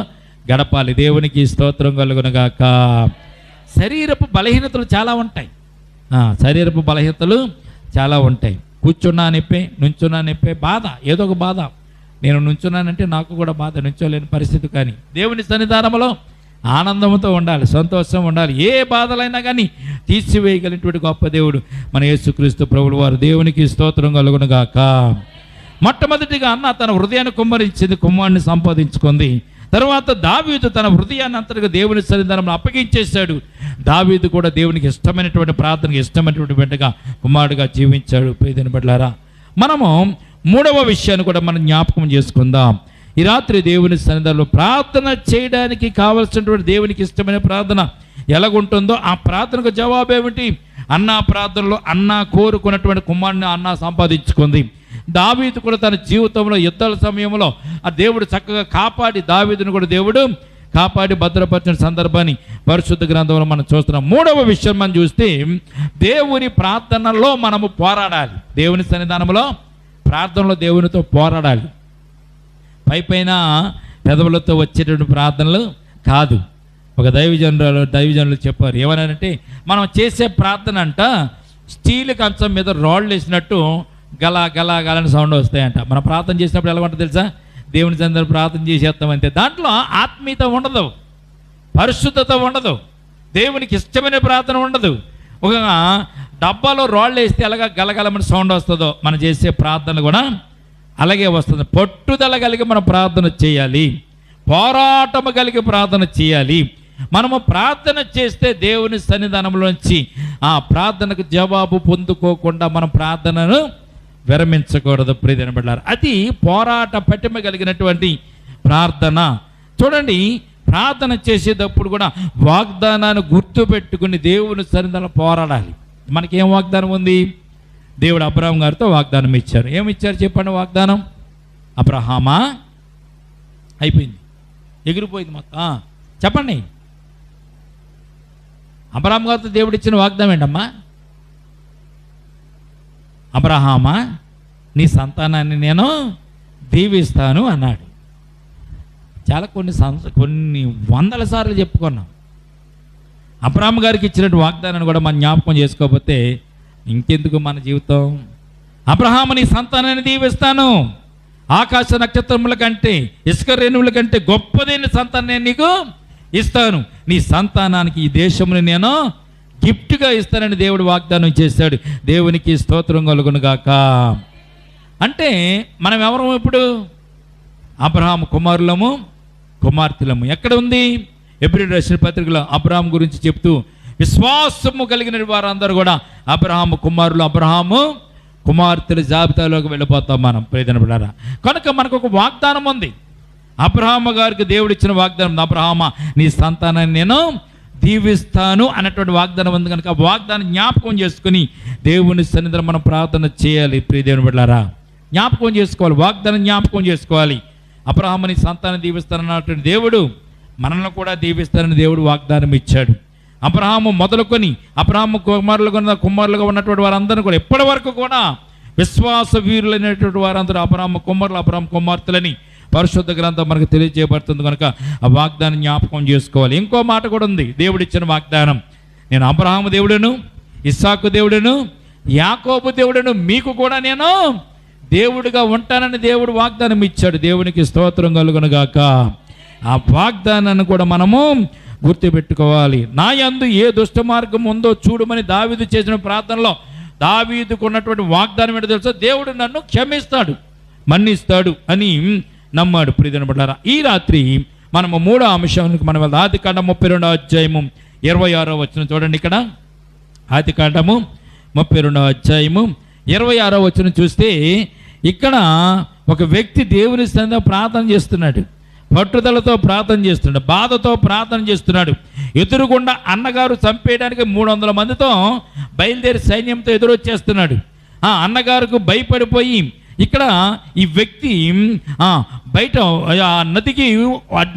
గడపాలి. దేవునికి స్తోత్రం కలుగునుగాక. శరీరపు బలహీనతలు చాలా ఉంటాయి. శరీరపు బలహీనతలు చాలా ఉంటాయి. కూర్చున్నా నొప్పి, నుంచున్నా నొప్పి, బాధ, ఏదో ఒక బాధ. నేను నుంచున్నానంటే నాకు కూడా బాధ, నుంచోలేని పరిస్థితి. కానీ దేవుని సన్నిధానంలో ఆనందంతో ఉండాలి, సంతోషం ఉండాలి. ఏ బాధలైనా కానీ తీసివేయగలిగినటువంటి గొప్ప దేవుడు మన యేసుక్రీస్తు ప్రభువు వారు. దేవునికి స్తోత్రం కలుగునుగాక. మొట్టమొదటిగా అన్న తన హృదయాన్ని కుమ్మరించింది, కుమ్మాడిని సంపాదించుకుంది. తర్వాత దావీదు తన హృదయాన్ని అంతటిగా దేవుని సన్నిధానంలో అప్పగించేశాడు. దావీదు కూడా దేవునికి ఇష్టమైనటువంటి ప్రార్థనకి ఇష్టమైనటువంటి బిడ్డగా కుమారుడుగా జీవించాడు. ప్రియమైన బిడ్డలారా, మనము మూడవ విషయాన్ని కూడా మనం జ్ఞాపకం చేసుకుందాం. ఈ రాత్రి దేవుని సన్నిధానంలో ప్రార్థన చేయడానికి కావలసినటువంటి దేవునికి ఇష్టమైన ప్రార్థన ఎలాగుంటుందో ఆ ప్రార్థనకు జవాబు ఏమిటి? అన్న ప్రార్థనలో అన్న కోరుకున్నటువంటి కుమారుని అన్న సంపాదించుకుంది. దావీదు కూడా తన జీవితంలో యుద్ధాల సమయంలో ఆ దేవుడు చక్కగా కాపాడి దావీదును కూడా దేవుడు కాపాడి భద్రపరిచిన సందర్భాన్ని పరిశుద్ధ గ్రంథంలో మనం చూస్తున్నాం. మూడవ విషయం మనం చూస్తే దేవుని ప్రార్థనలో మనము పోరాడాలి. దేవుని సన్నిధానంలో ప్రార్థనలో దేవునితో పోరాడాలి. పైపైన పెదవులతో వచ్చేటువంటి ప్రార్థనలు కాదు. ఒక దైవజనులు చెప్పారు, ఏమనంటే మనం చేసే ప్రార్థన అంట స్టీల్ కంచం మీద రాళ్ళు వేసినట్టు గలా గలా గలని సౌండ్ వస్తాయంట. మనం ప్రార్థన చేసినప్పుడు ఎలా ఉంటుంది తెలుసా? దేవుని సన్నిధిలో ప్రార్థన చేసేస్తామంతే. దాంట్లో ఆత్మీయత ఉండదు, పరిశుద్ధత ఉండదు, దేవునికి ఇష్టమైన ప్రార్థన ఉండదు. ఒక డబ్బాలో రాళ్ళు వేస్తే ఎలాగ గలగలమని సౌండ్ వస్తుందో మనం చేసే ప్రార్థన కూడా అలాగే వస్తుంది. పట్టుదల కలిగి మనం ప్రార్థన చేయాలి, పోరాటము కలిగి ప్రార్థన చేయాలి. మనము ప్రార్థన చేస్తే దేవుని సన్నిధానంలోంచి ఆ ప్రార్థనకు జవాబు పొందుకోకుండా మనం ప్రార్థనను విరమించకూడదు. ప్రియమైన బిడ్డలారా, అది పోరాట పటిమ కలిగినటువంటి ప్రార్థన. చూడండి, ప్రార్థన చేసేటప్పుడు కూడా వాగ్దానాన్ని గుర్తుపెట్టుకుని దేవుని సన్నిధానంలో పోరాడాలి. మనకేం వాగ్దానం ఉంది? దేవుడు అబ్రహాం గారితో వాగ్దానం ఇచ్చారు. ఏమి ఇచ్చారు చెప్పండి? వాగ్దానం అబ్రహామా, అయిపోయింది, ఎగిరిపోయింది మొత్తం. చెప్పండి, అబ్రహాం గారితో దేవుడు ఇచ్చిన వాగ్దానం ఏంటమ్మా? అబ్రహామా, నీ సంతానాన్ని నేను దీవిస్తాను అన్నాడు. చాలా కొన్ని వందల సార్లు చెప్పుకున్నాం. అబ్రహాం గారికి ఇచ్చినట్టు వాగ్దానాన్ని కూడా మనం జ్ఞాపకం చేసుకోకపోతే ఇంకెందుకు మన జీవితం? అబ్రహాము, నీ సంతానాన్ని దీవిస్తాను, ఆకాశ నక్షత్రముల కంటే ఇసుక రేణువుల కంటే గొప్పదైన సంతానం నేను నీకు ఇస్తాను, నీ సంతానానికి ఈ దేశముని నేను గిఫ్ట్గా ఇస్తానని దేవుడు వాగ్దానం చేశాడు. దేవునికి స్తోత్రం కలుగునుగాక. అంటే మనం ఎవరు ఇప్పుడు? అబ్రహాము కుమారులము, కుమార్తెలము. ఎక్కడ ఉంది? హెబ్రీయులకు రాసిన పత్రికలో అబ్రహాము గురించి చెప్తూ విశ్వాసము కలిగిన వారందరూ కూడా అబ్రహాము కుమారులు, అబ్రహాము కుమార్తెల జాబితాలోకి వెళ్ళిపోతాం మనం. ప్రియమైన బిడ్డలారా, కనుక మనకు ఒక వాగ్దానం ఉంది. అబ్రహాము గారికి దేవుడు ఇచ్చిన వాగ్దానం, అబ్రహామా, నీ సంతానాన్ని నేను దీవిస్తాను అన్నటువంటి వాగ్దానం ఉంది. కనుక ఆ వాగ్దానం జ్ఞాపకం చేసుకుని దేవుని సన్నిధిలో మనం ప్రార్థన చేయాలి. ప్రియదేవుని బిడ్డలారా, జ్ఞాపకం చేసుకోవాలి, వాగ్దానం జ్ఞాపకం చేసుకోవాలి. అబ్రహాము నీ సంతానం దీవిస్తానన్నటువంటి దేవుడు మనల్ని కూడా దీవిస్తానని దేవుడు వాగ్దానం ఇచ్చాడు. అబ్రహాము మొదలుకొని అబ్రహాము కుమారులుగా ఉన్నటువంటి వారందరూ కూడా ఎప్పటి వరకు కూడా విశ్వాస వీరులైనటువంటి వారందరూ అబ్రహాము కుమారులు, అబ్రహాము కుమార్తెలని పరిశుద్ధ గ్రంథం మనకు తెలియజేయబడుతుంది. కనుక ఆ వాగ్దానం జ్ఞాపకం చేసుకోవాలి. ఇంకో మాట కూడా ఉంది, దేవుడిచ్చిన వాగ్దానం, నేను అబ్రహాము దేవుడును, ఇస్సాకు దేవుడును, యాకోబు దేవుడును, మీకు కూడా నేను దేవుడిగా ఉంటానని దేవుడు వాగ్దానం ఇచ్చాడు. దేవునికి స్తోత్రం కలుగునుగాక. ఆ వాగ్దానాన్ని కూడా మనము గుర్తుపెట్టుకోవాలి. నా యందు ఏ దుష్ట మార్గం ఉందో చూడమని దావీదు చేసిన ప్రార్థనలో దావీదుకు ఉన్నటువంటి వాగ్దానం ఏంటో తెలుసా? దేవుడు నన్ను క్షమిస్తాడు, మన్నిస్తాడు అని నమ్మాడు. ప్రియమైన బిడ్డలారా, ఈ రాత్రి మనము మూడో అంశానికి మనం వెళ్దాం. ఆదికాండం 32వ అధ్యాయము 26వ వచనం చూడండి. ఇక్కడ ఆదికాండము 32వ అధ్యాయము 26వ వచనం చూస్తే ఇక్కడ ఒక వ్యక్తి దేవుని సన్నిధిలో ప్రార్థన చేస్తున్నాడు, పట్టుదలతో ప్రార్థన చేస్తున్నాడు, బాధతో ప్రార్థన చేస్తున్నాడు. ఎదురుగుండా అన్నగారు చంపేయడానికి 300 మందితో బయలుదేరి సైన్యంతో ఎదురొచ్చేస్తున్నాడు. అన్నగారికి భయపడిపోయి ఇక్కడ ఈ వ్యక్తి బయట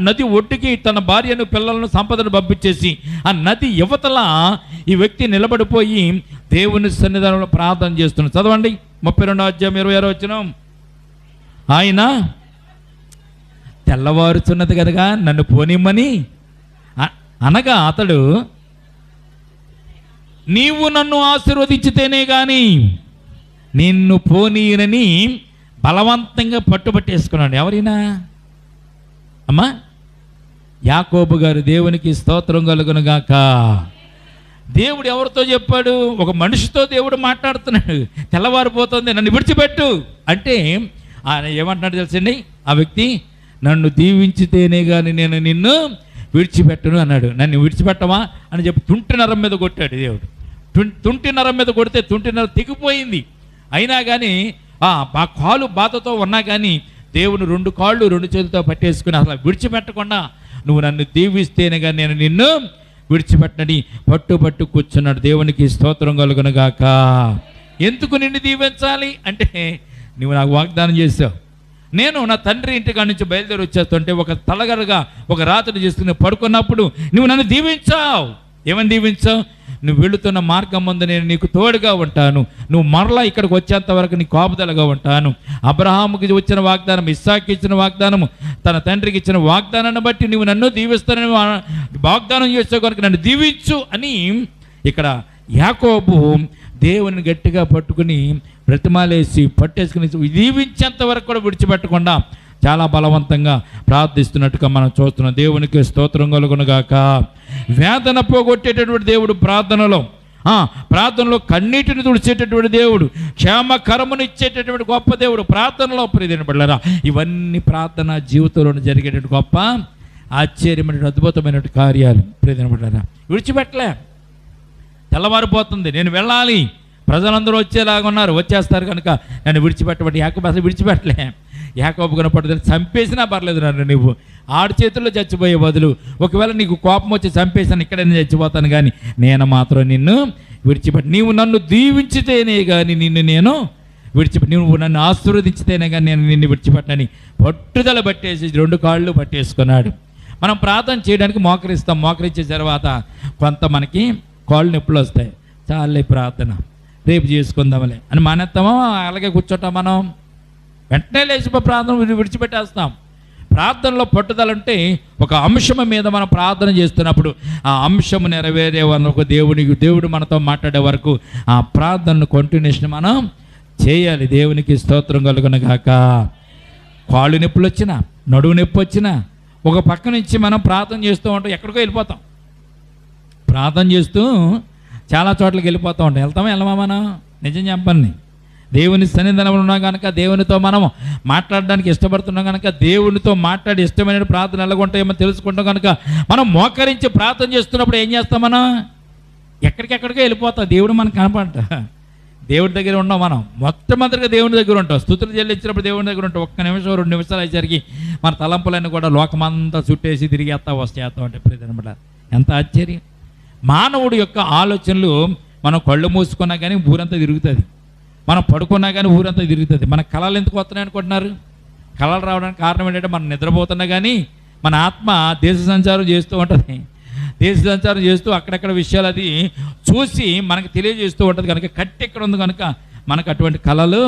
నది ఒడ్డుకి తన భార్యను పిల్లలను సంపదను పంపించేసి ఆ నది యువతల ఈ వ్యక్తి నిలబడిపోయి దేవుని సన్నిధానంలో ప్రార్థన చేస్తున్నాడు. చదవండి 32వ అధ్యాయం 26వ వచనం. ఆయన తెల్లవారుచున్నది కనుక నన్ను పోనిమ్మని అనగా అతడు, నీవు నన్ను ఆశీర్వదించితేనే కానీ నిన్ను పోనీయనని బలవంతంగా పట్టుబట్టేసుకున్నాడు. ఎవరైనా అమ్మా? యాకోబు గారు. దేవునికి స్తోత్రం కలుగునుగాక. దేవుడు ఎవరితో చెప్పాడు? ఒక మనిషితో దేవుడు మాట్లాడుతున్నాడు. తెల్లవారిపోతుంది, నన్ను విడిచిపెట్టు అంటే ఆయన ఏమంటున్నాడు తెలుసండి? ఆ వ్యక్తి, నన్ను దీవించితేనే కానీ నేను నిన్ను విడిచిపెట్టను అన్నాడు. నన్ను విడిచిపెట్టవా అని చెప్పి తుంటి నరం మీద కొట్టాడు దేవుడు. తుంటి నరం మీద కొడితే తుంటి నరం తెగిపోయింది. అయినా కానీ ఆ కాలు బాధతో ఉన్నా కానీ దేవుని 2 కాళ్ళు 2 చేతులతో పట్టేసుకుని అసలు విడిచిపెట్టకుండా, నువ్వు నన్ను దీవిస్తేనే కానీ నేను నిన్ను విడిచిపెట్టని పట్టు కూర్చున్నాడు. దేవునికి స్తోత్రం కలుగునుగాక. ఎందుకు నిన్ను దీవించాలి అంటే, నువ్వు నాకు వాగ్దానం చేసావు, నేను నా తండ్రి ఇంటికాడ నుంచి బయలుదేరి వచ్చేస్తుంటే ఒక తలగరగా ఒక రాత్రి చేసుకుని పడుకున్నప్పుడు నువ్వు నన్ను దీవించావు. ఏమని దీవించావు? నువ్వు వెళుతున్న మార్గం ముందు నేను నీకు తోడుగా ఉంటాను, నువ్వు మరలా ఇక్కడికి వచ్చేంత వరకు నీ కాపుదలగా ఉంటాను. అబ్రహాముకి వచ్చిన వాగ్దానం, ఇస్సాకి ఇచ్చిన వాగ్దానము, తన తండ్రికి ఇచ్చిన వాగ్దానాన్ని బట్టి నువ్వు నన్ను దీవిస్తానని వాగ్దానం చేసావు కనుక నన్ను దీవించు అని ఇక్కడ యాకోబు దేవుని గట్టిగా పట్టుకుని బ్రతిమాలేసి పట్టేసుకుని దీవించేంత వరకు కూడా విడిచిపెట్టకుండా చాలా బలవంతంగా ప్రార్థిస్తున్నట్టుగా మనం చూస్తున్నాం. దేవునికి స్తోత్రం కలుగునుగాక. వేదన పోగొట్టేటటువంటి దేవుడు ప్రార్థనలో కన్నీటిని తుడిచేటటువంటి దేవుడు, క్షేమకరమును ఇచ్చేటటువంటి గొప్ప దేవుడు ప్రార్థనలో. ప్రియదినబడ్డారా, ఇవన్నీ ప్రార్థన జీవితంలో జరిగేటువంటి గొప్ప ఆశ్చర్యమైన అద్భుతమైనటువంటి కార్యాలు. ప్రియదినబడ్డారా, విడిచిపెట్టలే. తెల్లవారిపోతుంది, నేను వెళ్ళాలి, ప్రజలందరూ వచ్చేలాగా ఉన్నారు, వచ్చేస్తారు కనుక నన్ను విడిచిపెట్టబట్టి యాకోబు అసలు విడిచిపెట్టలే. యాకోబు కనపడుతుంది, చంపేసినా పర్లేదు నన్ను, నువ్వు ఆడి చేతుల్లో చచ్చిపోయే బదులు ఒకవేళ నీకు కోపం వచ్చి చంపేసాను, ఇక్కడే నేను చచ్చిపోతాను, కానీ నేను మాత్రం నిన్ను విడిచిపెట్టి, నీవు నన్ను దీవించితేనే కానీ నిన్ను నేను విడిచిపెట్టి, నువ్వు నన్ను ఆశీర్వదించితేనే కానీ నేను నిన్ను విడిచిపెట్టనని పట్టుదల పట్టేసి 2 కాళ్ళు పట్టేసుకున్నాడు. మనం ప్రార్థన చేయడానికి మోకరిస్తాం, మోకరించే తర్వాత కొంత మనకి కాళ్ళు నొప్పులు వస్తాయి, చాలే ప్రార్థన రేపు చేసుకుందామలే అని మానేస్తామో, అలాగే కూర్చోటాం. మనం వెంటనే లేచి ప్రార్థన విడిచిపెట్టేస్తాం. ప్రార్థనలో పట్టుదలంటే ఒక అంశం మీద మనం ప్రార్థన చేస్తున్నప్పుడు ఆ అంశం నెరవేరే వరకు దేవుడు మనతో మాట్లాడే వరకు ఆ ప్రార్థనను కంటిన్యూషన్ మనం చేయాలి. దేవునికి స్తోత్రం కలుగునుగాక. కాళ్ళు నొప్పులు వచ్చినా, నడువు నొప్పి వచ్చినా ఒక పక్క నుంచి మనం ప్రార్థన చేస్తూ ఉంటాం, ఎక్కడికో వెళ్ళిపోతాం. ప్రార్థన చేస్తూ చాలా చోట్లకి వెళ్ళిపోతూ ఉంటాం. వెళ్ళమా మనం? నిజం చెప్పండి. దేవుని సన్నిధానంలో ఉన్నాం కనుక, దేవునితో మనం మాట్లాడడానికి ఇష్టపడుతున్నాం కనుక, దేవునితో మాట్లాడి ఇష్టమైన ప్రార్థన ఎలాగుంటాయేమో తెలుసుకుంటాం కనుక, మనం మోకరించి ప్రార్థన చేస్తున్నప్పుడు ఏం చేస్తాం? మనం ఎక్కడికెక్కడికో వెళ్ళిపోతాం. దేవుడు మనకు కనపడ, దేవుడి దగ్గర ఉన్నాం. మనం మొట్టమొదటిగా దేవుని దగ్గర ఉంటాం. స్తుతులు చెల్లించినప్పుడు దేవుని దగ్గర ఉంటాం. 1 నిమిషం 2 నిమిషాలు అయ్యేసరికి మన తలంపులన్నీ కూడా లోకమంతా చుట్టేసి తిరిగేస్తా వస్తాం అంటే ప్రియదనమాట, ఎంత ఆశ్చర్యం! మానవుడి యొక్క ఆలోచనలు, మనం కళ్ళు మూసుకున్నా కానీ ఊరంతా తిరుగుతుంది, మనం పడుకున్నా కానీ ఊరంతా తిరుగుతుంది. మన కళలు ఎందుకు వస్తున్నాయి అనుకుంటున్నారు? కళలు రావడానికి కారణం ఏంటంటే మనం నిద్రపోతున్నా కానీ మన ఆత్మ దేశ సంచారం చేస్తూ ఉంటుంది. దేశ సంచారం చేస్తూ అక్కడక్కడ విషయాలు అది చూసి మనకు తెలియజేస్తూ ఉంటుంది కనుక, కట్టి ఎక్కడ ఉంది కనుక మనకు అటువంటి కళలు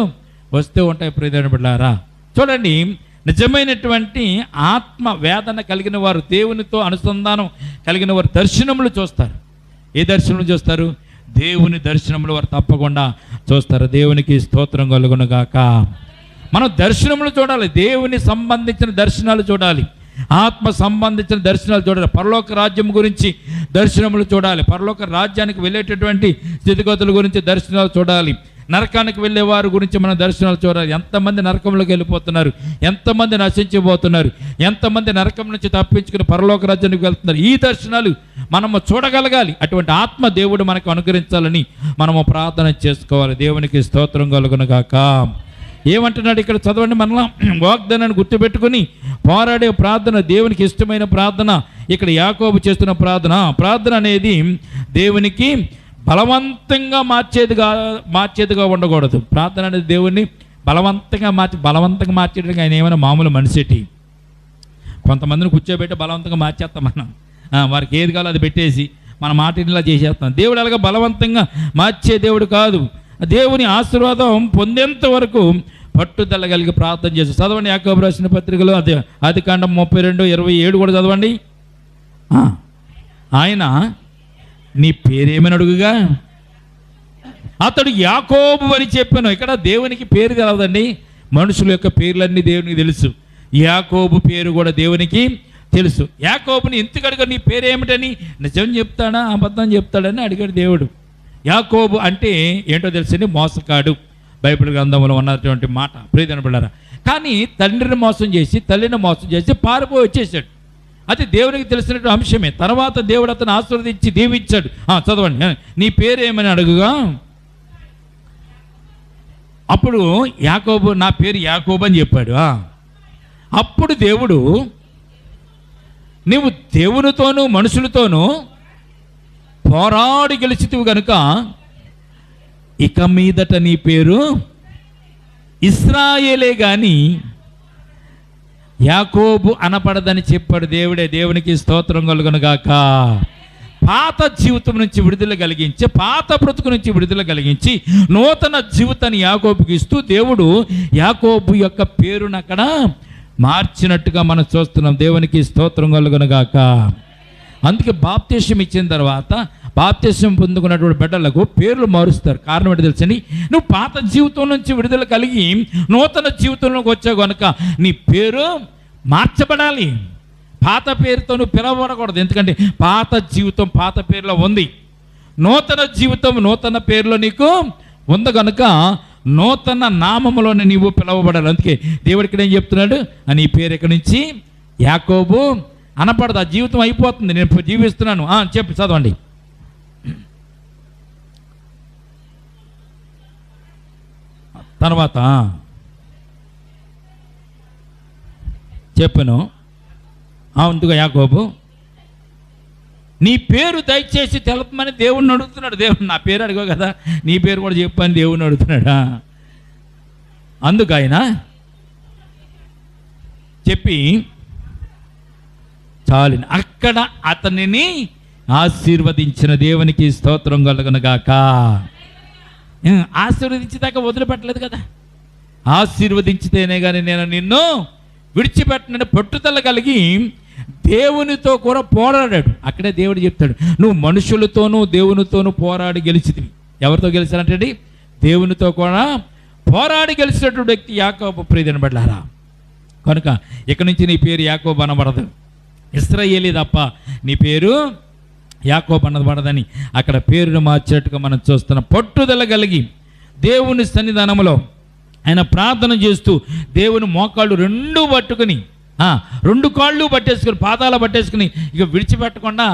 వస్తూ ఉంటాయి. ప్రియమైన బిడ్డలారా, చూడండి, నిజమైనటువంటి ఆత్మ వేదన కలిగిన వారు, దేవునితో అనుసంధానం కలిగిన వారు దర్శనములు చూస్తారు. ఏ దర్శనములు చూస్తారు? దేవుని దర్శనములు వారు తప్పకుండా చూస్తారు. దేవునికి స్తోత్రం కలుగునుగాక. మనం దర్శనములు చూడాలి, దేవుని సంబంధించిన దర్శనాలు చూడాలి, ఆత్మ సంబంధించిన దర్శనాలు చూడాలి. పరలోక రాజ్యం గురించి దర్శనములు చూడాలి, పరలోక రాజ్యానికి వెళ్ళేటటువంటి స్థితిగతుల గురించి దర్శనాలు చూడాలి, నరకానికి వెళ్ళే వారి గురించి మనం దర్శనాలు చూడాలి. ఎంతమంది నరకంలోకి వెళ్ళిపోతున్నారు, ఎంతమంది నశించిపోతున్నారు, ఎంతమంది నరకం నుంచి తప్పించుకుని పరలోక రాజ్యానికి వెళ్తున్నారు. ఈ దర్శనాలు మనము చూడగలగాలి. అటువంటి ఆత్మ దేవుడు మనకు అనుగ్రహించాలని మనము ప్రార్థన చేసుకోవాలి. దేవునికి స్తోత్రం కలుగునుగాక. ఏమంటున్నాడు ఇక్కడ చదవండి మనలా. వాగ్దానాన్ని గుర్తుపెట్టుకుని పోరాడే ప్రార్థన, దేవునికి ఇష్టమైన ప్రార్థన. ఇక్కడ యాకోబు చేస్తున్న ప్రార్థన అనేది దేవునికి బలవంతంగా మార్చేదిగా ఉండకూడదు. ప్రార్థన అనేది దేవుణ్ణి బలవంతంగా మార్చేయడానికి ఆయన ఏమైనా మామూలు మనిషిటి. కొంతమందిని కూర్చోబెట్టి బలవంతంగా మార్చేస్తాం మనం. వారికి ఏది కావాలో అది పెట్టేసి మన మాటిలా చేసేస్తాం. దేవుడు అలాగా బలవంతంగా మార్చే దేవుడు కాదు. దేవుని ఆశీర్వాదం పొందేంత వరకు పట్టుదల కలిగి ప్రార్థన చేసి చదవండి. యాకోబు రాసిన పత్రికలో ఆదికాండం 32:27 కూడా చదవండి. ఆయన నీ పేరేమని అడుగుగా అతడు యాకోబు అని చెప్పాను. ఇక్కడ దేవునికి పేరు తెలవదండి, మనుషుల యొక్క పేర్లన్నీ దేవునికి తెలుసు. యాకోబు పేరు కూడా దేవునికి తెలుసు. యాకోబుని ఎందుకు అడిగాడు, నీ పేరేమిటని? నిజం చెప్తాడా అబద్ధం చెప్తాడని అడిగాడు దేవుడు. యాకోబు అంటే ఏంటో తెలుసండి, మోసకాడు. బైబిల్ గ్రంథంలో ఉన్నటువంటి మాట, ప్రియమైన బిడ్డలారా. కానీ తండ్రిని మోసం చేసి తల్లిని మోసం చేసి పారిపోయి వచ్చేసాడు. అది దేవునికి తెలిసినటువంటి అంశమే. తర్వాత దేవుడు అతను ఆశీర్వదించి దీవించాడు. చదవండి. నీ పేరేమని అడుగుగా అప్పుడు యాకోబు, నా పేరు యాకోబు అని చెప్పాడు. అప్పుడు దేవుడు, నీవు దేవునితోనూ మనుషులతోనూ పోరాడి గెలిచితివి కనుక ఇక మీదట నీ పేరు ఇశ్రాయేలే గాని యాకోబు అనపడదని చెప్పాడు దేవుడే. దేవునికి స్తోత్రం కలుగునుగాక. పాత జీవితం నుంచి విడుదల కలిగించి, పాత బ్రతుకు నుంచి విడుదల కలిగించి నూతన జీవితాన్ని యాకోబుకి ఇస్తూ దేవుడు యాకోబు యొక్క పేరును అక్కడ మార్చినట్టుగా మనం చూస్తున్నాం. దేవునికి స్తోత్రం కలుగునుగాక. అందుకే బాప్తిసం ఇచ్చిన తర్వాత బాప్తిసం పొందుకున్నటువంటి బిడ్డలకు పేర్లు మారుస్తారు. కారణం ఏంటి తెలుసండి, నువ్వు పాత జీవితం నుంచి విడుదల కలిగి నూతన జీవితంలోకి వచ్చావు కనుక నీ పేరు మార్చబడాలి. పాత పేరుతో నువ్వు పిలవబడకూడదు. ఎందుకంటే పాత జీవితం పాత పేరులో ఉంది, నూతన జీవితం నూతన పేరులో నీకు ఉంది కనుక నూతన నామములోనే నీవు పిలవబడాలి. అందుకే దేవుడికి ఏం చెప్తున్నాడు, నీ పేరు ఇక్కడి నుంచి యాకోబు అనపడదు. ఆ జీవితం అయిపోతుంది, నేను జీవిస్తున్నాను చెప్పి చదవండి. తర్వాత చెప్పాను, అందుకు యాకోబు నీ పేరు దయచేసి తెలపమని దేవుణ్ణి అడుగుతున్నాడు. దేవుడు నా పేరు అడిగో కదా, నీ పేరు కూడా చెప్పని దేవుణ్ణి అడుగుతున్నాడా. అందుకు ఆయన చెప్పి చాలిన అక్కడ అతనిని ఆశీర్వదించిన దేవునికి స్తోత్రం కలుగునుగాక. ఆశీర్వదించేదాకా వదిలిపెట్టలేదు కదా. ఆశీర్వదించితేనే కానీ నేను నిన్ను విడిచిపెట్టనని పట్టుదల కలిగి దేవునితో కూడా పోరాడాడు. అక్కడే దేవుడు చెప్తాడు, నువ్వు మనుషులతోనూ దేవునితోనూ పోరాడి గెలిచితివి. ఎవరితో గెలిచానంటే దేవునితో కూడా పోరాడి గెలిచినటువంటి వ్యక్తి యాకోబు. ప్రియమైన బిడ్డలారా, కనుక ఇక్కడి నుంచి నీ పేరు యాకోబు అనబడదు, ఇశ్రాయేలీ తప్ప నీ పేరు యాకోబు అనబడదని అక్కడ పేరును మార్చేట్టుగా మనం చూస్తున్నాం. పట్టుదల కలిగి దేవుని సన్నిధానంలో ఆయన ప్రార్థన చేస్తూ దేవుని మోకాళ్ళు రెండు పట్టుకుని, రెండు కాళ్ళు పట్టేసుకుని, పాదాలు పట్టేసుకుని ఇక విడిచిపెట్టకుండా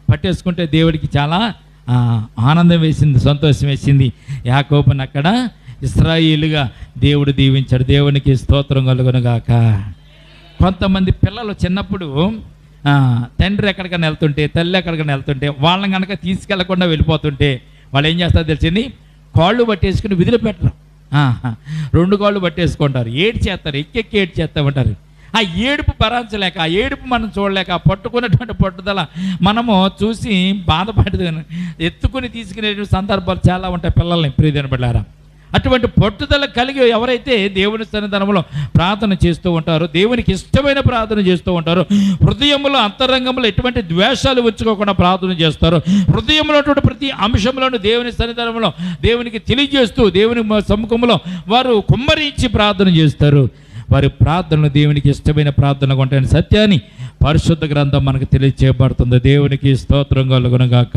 పట్టేసుకుంటే దేవుడికి చాలా ఆనందం వేసింది, సంతోషం వేసింది. యాకోబుని అక్కడ ఇశ్రాయేలుగా దేవుడు దీవించాడు. దేవునికి స్తోత్రం కలుగునుగాక. కొంతమంది పిల్లలు చిన్నప్పుడు తండ్రి ఎక్కడికైనా వెళ్తుంటే, తల్లి ఎక్కడికైనా వెళ్తుంటే, వాళ్ళని కనుక తీసుకెళ్లకుండా వెళ్ళిపోతుంటే వాళ్ళు ఏం చేస్తారో తెలిసింది, కాళ్ళు పట్టేసుకుని విదిలిపెట్టరు. రెండు కాళ్ళు పట్టేసుకుంటారు, ఏడ్చేస్తారు, ఎక్కెక్కి ఏడ్చేస్తామంటారు. ఆ ఏడుపు భరించలేక, ఆ ఏడుపు మనం చూడలేక, పట్టుకున్నటువంటి పట్టుదల మనము చూసి బాధపడదు, ఎత్తుకుని తీసుకునే సందర్భాలు చాలా ఉంటాయి పిల్లల్ని. ప్రియమైన బిడ్డలారా, అటువంటి పట్టుదల కలిగి ఎవరైతే దేవుని సన్నిధానంలో ప్రార్థన చేస్తూ ఉంటారో, దేవునికి ఇష్టమైన ప్రార్థన చేస్తూ ఉంటారో, హృదయంలో అంతరంగంలో ఎటువంటి ద్వేషాలు ఉంచుకోకుండా ప్రార్థన చేస్తారో, హృదయంలో ప్రతి అంశంలోనూ దేవుని సన్నిధానంలో దేవునికి తెలియజేస్తూ దేవుని సముఖంలో వారు కుమ్మరించి ప్రార్థన చేస్తారు. వారి ప్రార్థనలు దేవునికి ఇష్టమైన ప్రార్థనగా ఉంటాయని సత్యాన్ని పరిశుద్ధ గ్రంథం మనకు తెలియజేయబడుతుంది. దేవునికి స్తోత్రం కలుగునుగాక.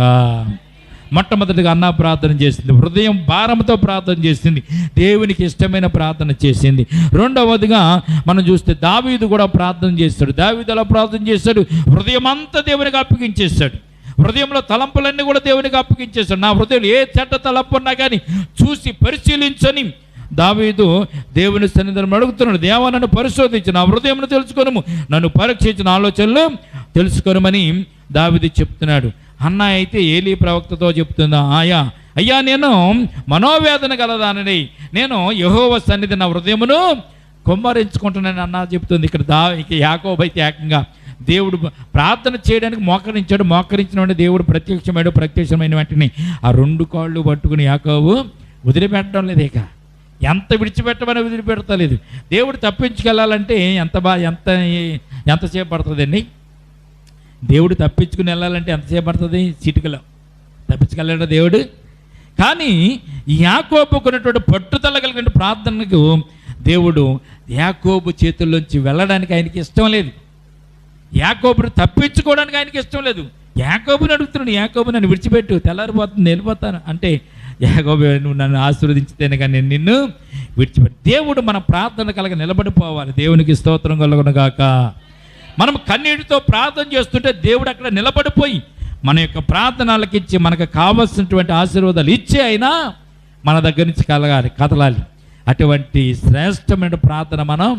మొట్టమొదటిగా అన్న ప్రార్థన చేసింది, హృదయం భారంతో ప్రార్థన చేసింది, దేవునికి ఇష్టమైన ప్రార్థన చేసింది. రెండవదిగా మనం చూస్తే దావీదు కూడా ప్రార్థన చేస్తాడు. దావీదు అలా ప్రార్థన చేస్తాడు, హృదయం అంతా దేవునికి అప్పగించేస్తాడు. హృదయంలో తలంపులన్నీ కూడా దేవునికి అప్పగించేస్తాడు. నా హృదయంలో ఏ చెడ్డ తలంపు ఉన్నా కానీ చూసి పరిశీలించని దావీదు దేవుని సన్నిధిని అడుగుతున్నాడు, దేవా నన్ను పరిశోధించి నా హృదయమును తెలుసుకొనుము, నన్ను పరీక్షించిన ఆలోచనలు తెలుసుకొనమని దావీదు చెప్తున్నాడు. అన్న అయితే ఏలీ ప్రవక్తతో చెప్తుందా, అయ్యా నేను మనోవేదన గలదానని, నేను యెహోవా సన్నిధి నా హృదయమును కుమ్మరించుకుంటున్నాను అన్న చెప్తుంది. ఇక్కడ యాకోబు అయితే ఏకంగా దేవుడు ప్రార్థన చేయడానికి మోకరించిన వెంటనే దేవుడు ప్రత్యక్షమైన వెంటనే ఆ 2 కాళ్ళు పట్టుకుని యాకోబు వదిలిపెట్టడం లేదు. ఇక ఎంత విడిచిపెట్టమని వదిలిపెడతలేదు. దేవుడు తప్పించుకెళ్ళాలంటే ఎంతసేపు పడుతుందండి? దేవుడు తప్పించుకుని వెళ్ళాలంటే ఎంతసేపు పడుతుంది? చిటికలో తప్పించుకెళ్ళాడు దేవుడు. కానీ యాకోబుకున్నటువంటి పట్టుదల కలిగిన ప్రార్థనకు దేవుడు యాకోబు చేతుల్లోంచి వెళ్ళడానికి ఆయనకి ఇష్టం లేదు. యాకోబుని తప్పించుకోవడానికి ఆయనకి ఇష్టం లేదు. యాకోబుని అడుగుతున్నాడు, యాకోబు నన్ను విడిచిపెట్టు, తెల్లారిపోతుంది, వెళ్ళిపోతాను అంటే, యాకోబు నువ్వు నన్ను ఆశీర్వదించితేనే కానీ నేను నిన్ను విడిచిపెట్టు. దేవుడు మన ప్రార్థన కలగ నిలబడిపోవాలి. దేవునికి స్తోత్రం కలుగునుగాక. మనం కన్నీటితో ప్రార్థన చేస్తుంటే దేవుడు అక్కడ నిలబడిపోయి మన యొక్క ప్రార్థనలకు ఇచ్చి మనకు కావలసినటువంటి ఆశీర్వాదాలు ఇచ్చి అయినా మన దగ్గర నుంచి కదలాలి. అటువంటి శ్రేష్టమైన ప్రార్థన మనం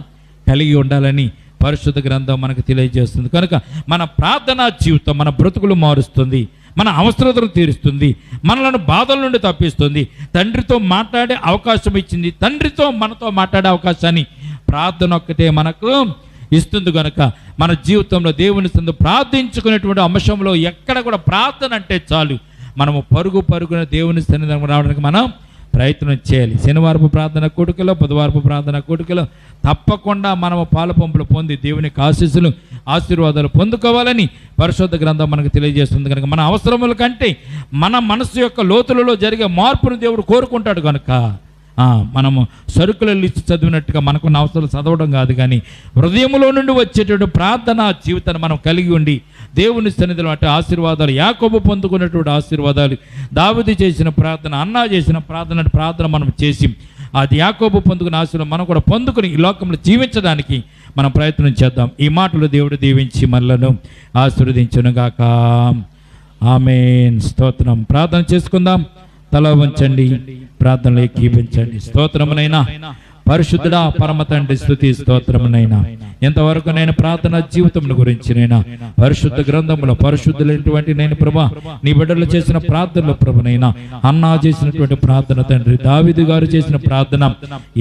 కలిగి ఉండాలని పరిశుద్ధ గ్రంథం మనకు తెలియజేస్తుంది. కనుక మన ప్రార్థనా జీవితం మన బ్రతుకులు మారుస్తుంది, మన అవసరతను తీరుస్తుంది, మనలను బాధల నుండి తప్పిస్తుంది. తండ్రితో మాట్లాడే అవకాశం ఇచ్చింది. తండ్రితో మనతో మాట్లాడే అవకాశాన్ని ప్రార్థన ఒక్కటే మనకు ఇస్తుంది. కనుక మన జీవితంలో దేవుని సందు ప్రార్థించుకునేటువంటి అంశంలో ఎక్కడ కూడా ప్రార్థన అంటే చాలు మనము పరుగున దేవుని సన్నిధానం రావడానికి మనం ప్రయత్నం చేయాలి. శనివారపు ప్రార్థన కూడికలో, బుధవారపు ప్రార్థన కూడికలో తప్పకుండా మనము పాలు పంపులు పొంది దేవునికి ఆశీర్వాదాలు పొందుకోవాలని పరిశుద్ధ గ్రంథం మనకు తెలియజేస్తుంది. కనుక మన అవసరముల కంటే మన మనసు యొక్క లోతులలో జరిగే మార్పును దేవుడు కోరుకుంటాడు. కనుక మనము సరుకుల లిస్ట్ చదివినట్టుగా మనకున్న అవసరాలు చదవడం కాదు, కానీ హృదయంలో నుండి వచ్చేటువంటి ప్రార్థనా జీవితాన్ని మనం కలిగి ఉండి దేవుని సన్నిధిలో అంటే ఆశీర్వాదాలు, యాకోబు పొందుకున్నటువంటి ఆశీర్వాదాలు, దావీదు చేసిన ప్రార్థన, అన్నా చేసిన ప్రార్థన మనం చేసి అది యాకోబు పొందుకున్న ఆశీర్వాదం మనం కూడా పొందుకుని ఈ లోకంలో జీవించడానికి మనం ప్రయత్నం చేద్దాం. ఈ మాటలు దేవుడు దీవించి మనలను ఆశీర్వదించునుగాక. ఆమేన్. స్తోత్రం. ప్రార్థన చేసుకుందాం. తల వంచండి, ప్రార్థనలో ఏకీభవించండి. స్తోత్రమునైనా పరిశుద్ధుడా పరమ తండ్రి, స్తుతి స్తోత్రమునైనా ఎంతవరకు నేను ప్రార్థన జీవితం గురించి నైనా పరిశుద్ధ గ్రంథంలో పరిశుద్ధులైనటువంటి నేను ప్రభా నీ బిడ్డలు చేసిన ప్రార్థనలో ప్రభునైనా అన్నా చేసినటువంటి ప్రార్థన తండ్రి, దావీదు గారు చేసిన ప్రార్థన,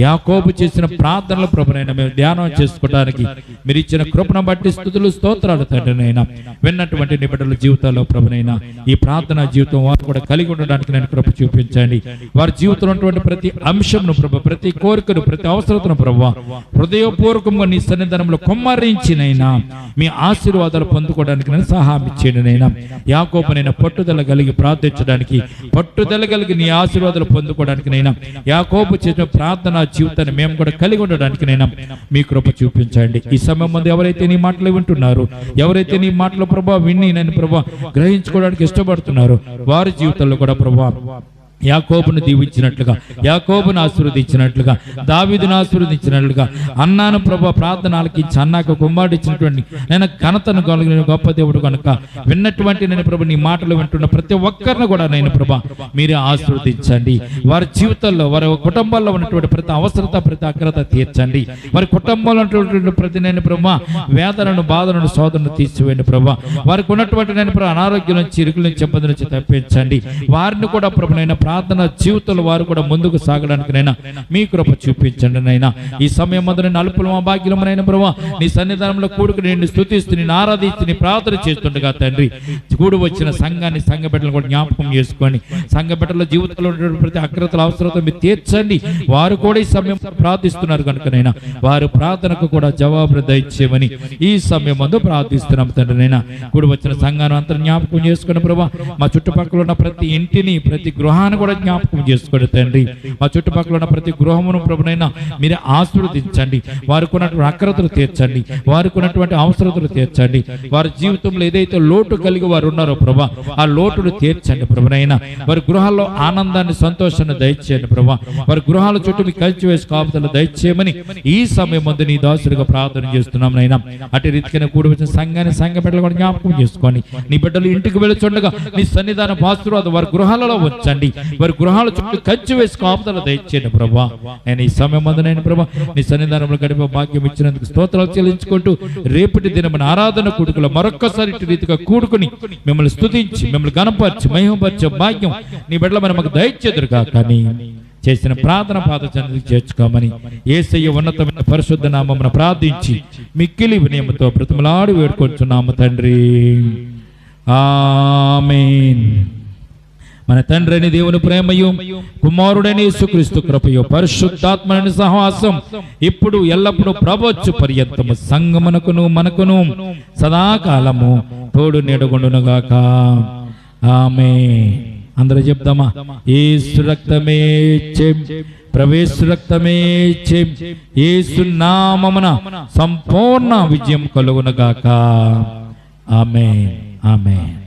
యాకోబు చేసిన ప్రార్థనల ప్రభునైనా మేము ధ్యానం చేసుకోవడానికి మీరు ఇచ్చిన కృపను బట్టి స్తుతులు స్తోత్రాలు తండ్రినైనా విన్నటువంటి నీ బిడ్డల జీవితాల్లో ప్రభునైనా ఈ ప్రార్థన జీవితం వారు కూడా కలిగి ఉండడానికి నేను కృప చూపించండి. వారి జీవితంలో ఉన్నటువంటి ప్రతి అంశంను ప్రభు, ప్రతి కోరికను, ప్రతి అవసరతను ప్రభు హృదయపూర్వకంగా నీ సన్నిధానంలో కుమ్మరించినైనా మీ ఆశీర్వాదాలు పొందుకోవడానికి నేను సహాయం ఇచ్చేయండి. నైనా యాకోబునైనా పట్టుదల కలిగి ప్రార్థించడానికి, పట్టుదల కలిగి నీ ఆశీర్వాదాలు పొందుకోవడానికి నైనా యాకోబు చేసిన ప్రార్థనా జీవితాన్ని మేము కూడా కలిగి ఉండడానికి నైనా మీ కృప చూపించండి. ఈ సమయం ముందు ఎవరైతే నీ మాటలు వింటున్నారు, ఎవరైతే నీ మాటలు ప్రభా విని నేను ప్రభా గ్రహించుకోవడానికి ఇష్టపడుతున్నారు, వారి జీవితంలో కూడా ప్రభా యాకోబును దీవించినట్లుగా, యాకోబును ఆశీర్వదించినట్లుగా, దావీదును ఆశీర్వదించినట్లుగా, అన్నాను ప్రభా ప్రార్థన ఆలకించి అన్నాకు కుమారుడిచ్చినటువంటి నేను ఘనతను కలిగిన గొప్ప దేవుడు కనుక విన్నటువంటి నేను ప్రభు నీ మాటలు వింటున్న ప్రతి ఒక్కరిని కూడా నేను ప్రభా మీరే ఆశీర్వదించండి. వారి జీవితంలో వారి కుటుంబాల్లో ఉన్నటువంటి ప్రతి అవసరత, ప్రతి అగ్రత తీర్చండి. వారి కుటుంబంలో ఉన్నటువంటి ప్రతి నేను ప్రభా వేదనను, బాధలను, శోధనను తీసివేయండి ప్రభా. వారికి ఉన్నటువంటి నేను ప్రభు అనారోగ్యం నుంచి, ఇరుకుల నుంచి, ఇబ్బంది నుంచి తప్పించండి. వారిని కూడా ప్రభునైనా ప్రార్థన జీవితంలో వారు కూడా ముందుకు సాగడానికి నైనా మీ కృప చూపించండి. నైనా ఈ సమయం మొదలు అల్పులు మా భాగ్యమునైనా ప్రభా నీ సన్నిధానంలో కూడుకుని నిన్ను స్తుతిస్తూ, నిన్ను ఆరాధిస్తూ, నీ ప్రార్థన చేస్తుండగా తండ్రి కూడి వచ్చిన సంఘాన్ని, సంఘ బిడ్డలను కూడా జ్ఞాపకం చేసుకోండి. సంఘ బిడ్డల జీవితంలో ప్రతి అగ్రతల అవసరత మీరు తీర్చండి. వారు కూడా ఈ సమయం ప్రార్థిస్తున్నారు కనుకనైనా వారు ప్రార్థనకు కూడా జవాబులు దయచేయమని ఈ సమయం ముందు ప్రార్థిస్తున్నాం తండ్రి. నైనా కూడి వచ్చిన సంఘాన్ని అంతా జ్ఞాపకం చేసుకుని ప్రభా మా చుట్టుపక్కల ఉన్న ప్రతి ఇంటిని, ప్రతి గృహాన్ని కూడా జ్ఞాపకం చేసుకోండి తండ్రి. మా చుట్టుపక్కల ఉన్న ప్రతి గృహమును ప్రభునైనా మీరే ఆశీర్వదించండి. వారికి ఉన్నటువంటి అక్రతలు తీర్చండి, వారికి ఉన్నటువంటి అవసరతలు తీర్చండి. వారి జీవితంలో ఏదైతే లోటు కలిగి వారు ఉన్నారో ప్రభా ఆ లోటును తీర్చండి ప్రభునైనా. వారి గృహాల్లో ఆనందాన్ని, సంతోషాన్ని దయచేయండి ప్రభా. వారి గృహాల చుట్టూ మీ కలిసి వేసి కాపుదలు దయచేయమని ఈ సమయం ముందు నీ దాసుడిగా ప్రార్థన చేస్తున్నాం నైనా. అటు రీతికైనా కూడి వచ్చిన సంఘాన్ని, సంఘ బిడ్డలు కూడా జ్ఞాపకం చేసుకోండి. నీ బిడ్డలు ఇంటికి వెళుచుండగా నీ సన్నిధాన ఆశీర్వాదం వారి గృహాలలో ఉంచండి. వారి గృహాల చుట్టూ కంచి వేసి కాపుదల దయచేయండి ప్రభా. నేను ఈ సమయం నేను ప్రభా నీ సన్నిధానంలో గడిపే భాగ్యం ఇచ్చినందుకు స్తోత్రాలు చెల్లించుకుంటూ రేపటి దినమైన ఆరాధన కూడుకులో మరొక్కసారి రీతిగా కూడుకుని మిమ్మల్ని స్తుతించి మిమ్మల్ని గణపరిచి మహిమపరిచే భాగ్యం నీ బిడ్డల మనకు దయచేదురుగా. కానీ చేసిన ప్రార్థన పాదచంద్రులకు చేర్చుకోమని యేసయ్య ఉన్నతమైన పరిశుద్ధ నామమున ప్రార్థించి మిక్కిలి వినయముతో బ్రతిమలాడి వేడుకొంచున్నాము తండ్రి. ఆమేన్. మన తండ్రి అని దేవుని ప్రేమయు కుమారుడైన యేసుక్రీస్తు కృపయు పరిశుద్ధాత్మని సహవాసం ఇప్పుడు ఎల్లప్పుడూ ప్రభొచ్చు పర్యంతము సంగమునకును మనకును సదాకాలము తోడు నీడగుండునుగాక. ఆమేన్. అందరూ చెప్దామా? యేసు రక్తమే చెం ప్రవేశ రక్తమే చెం యేసు నామమున సంపూర్ణ విజయం కలుగునుగాక. ఆమేన్. ఆమేన్.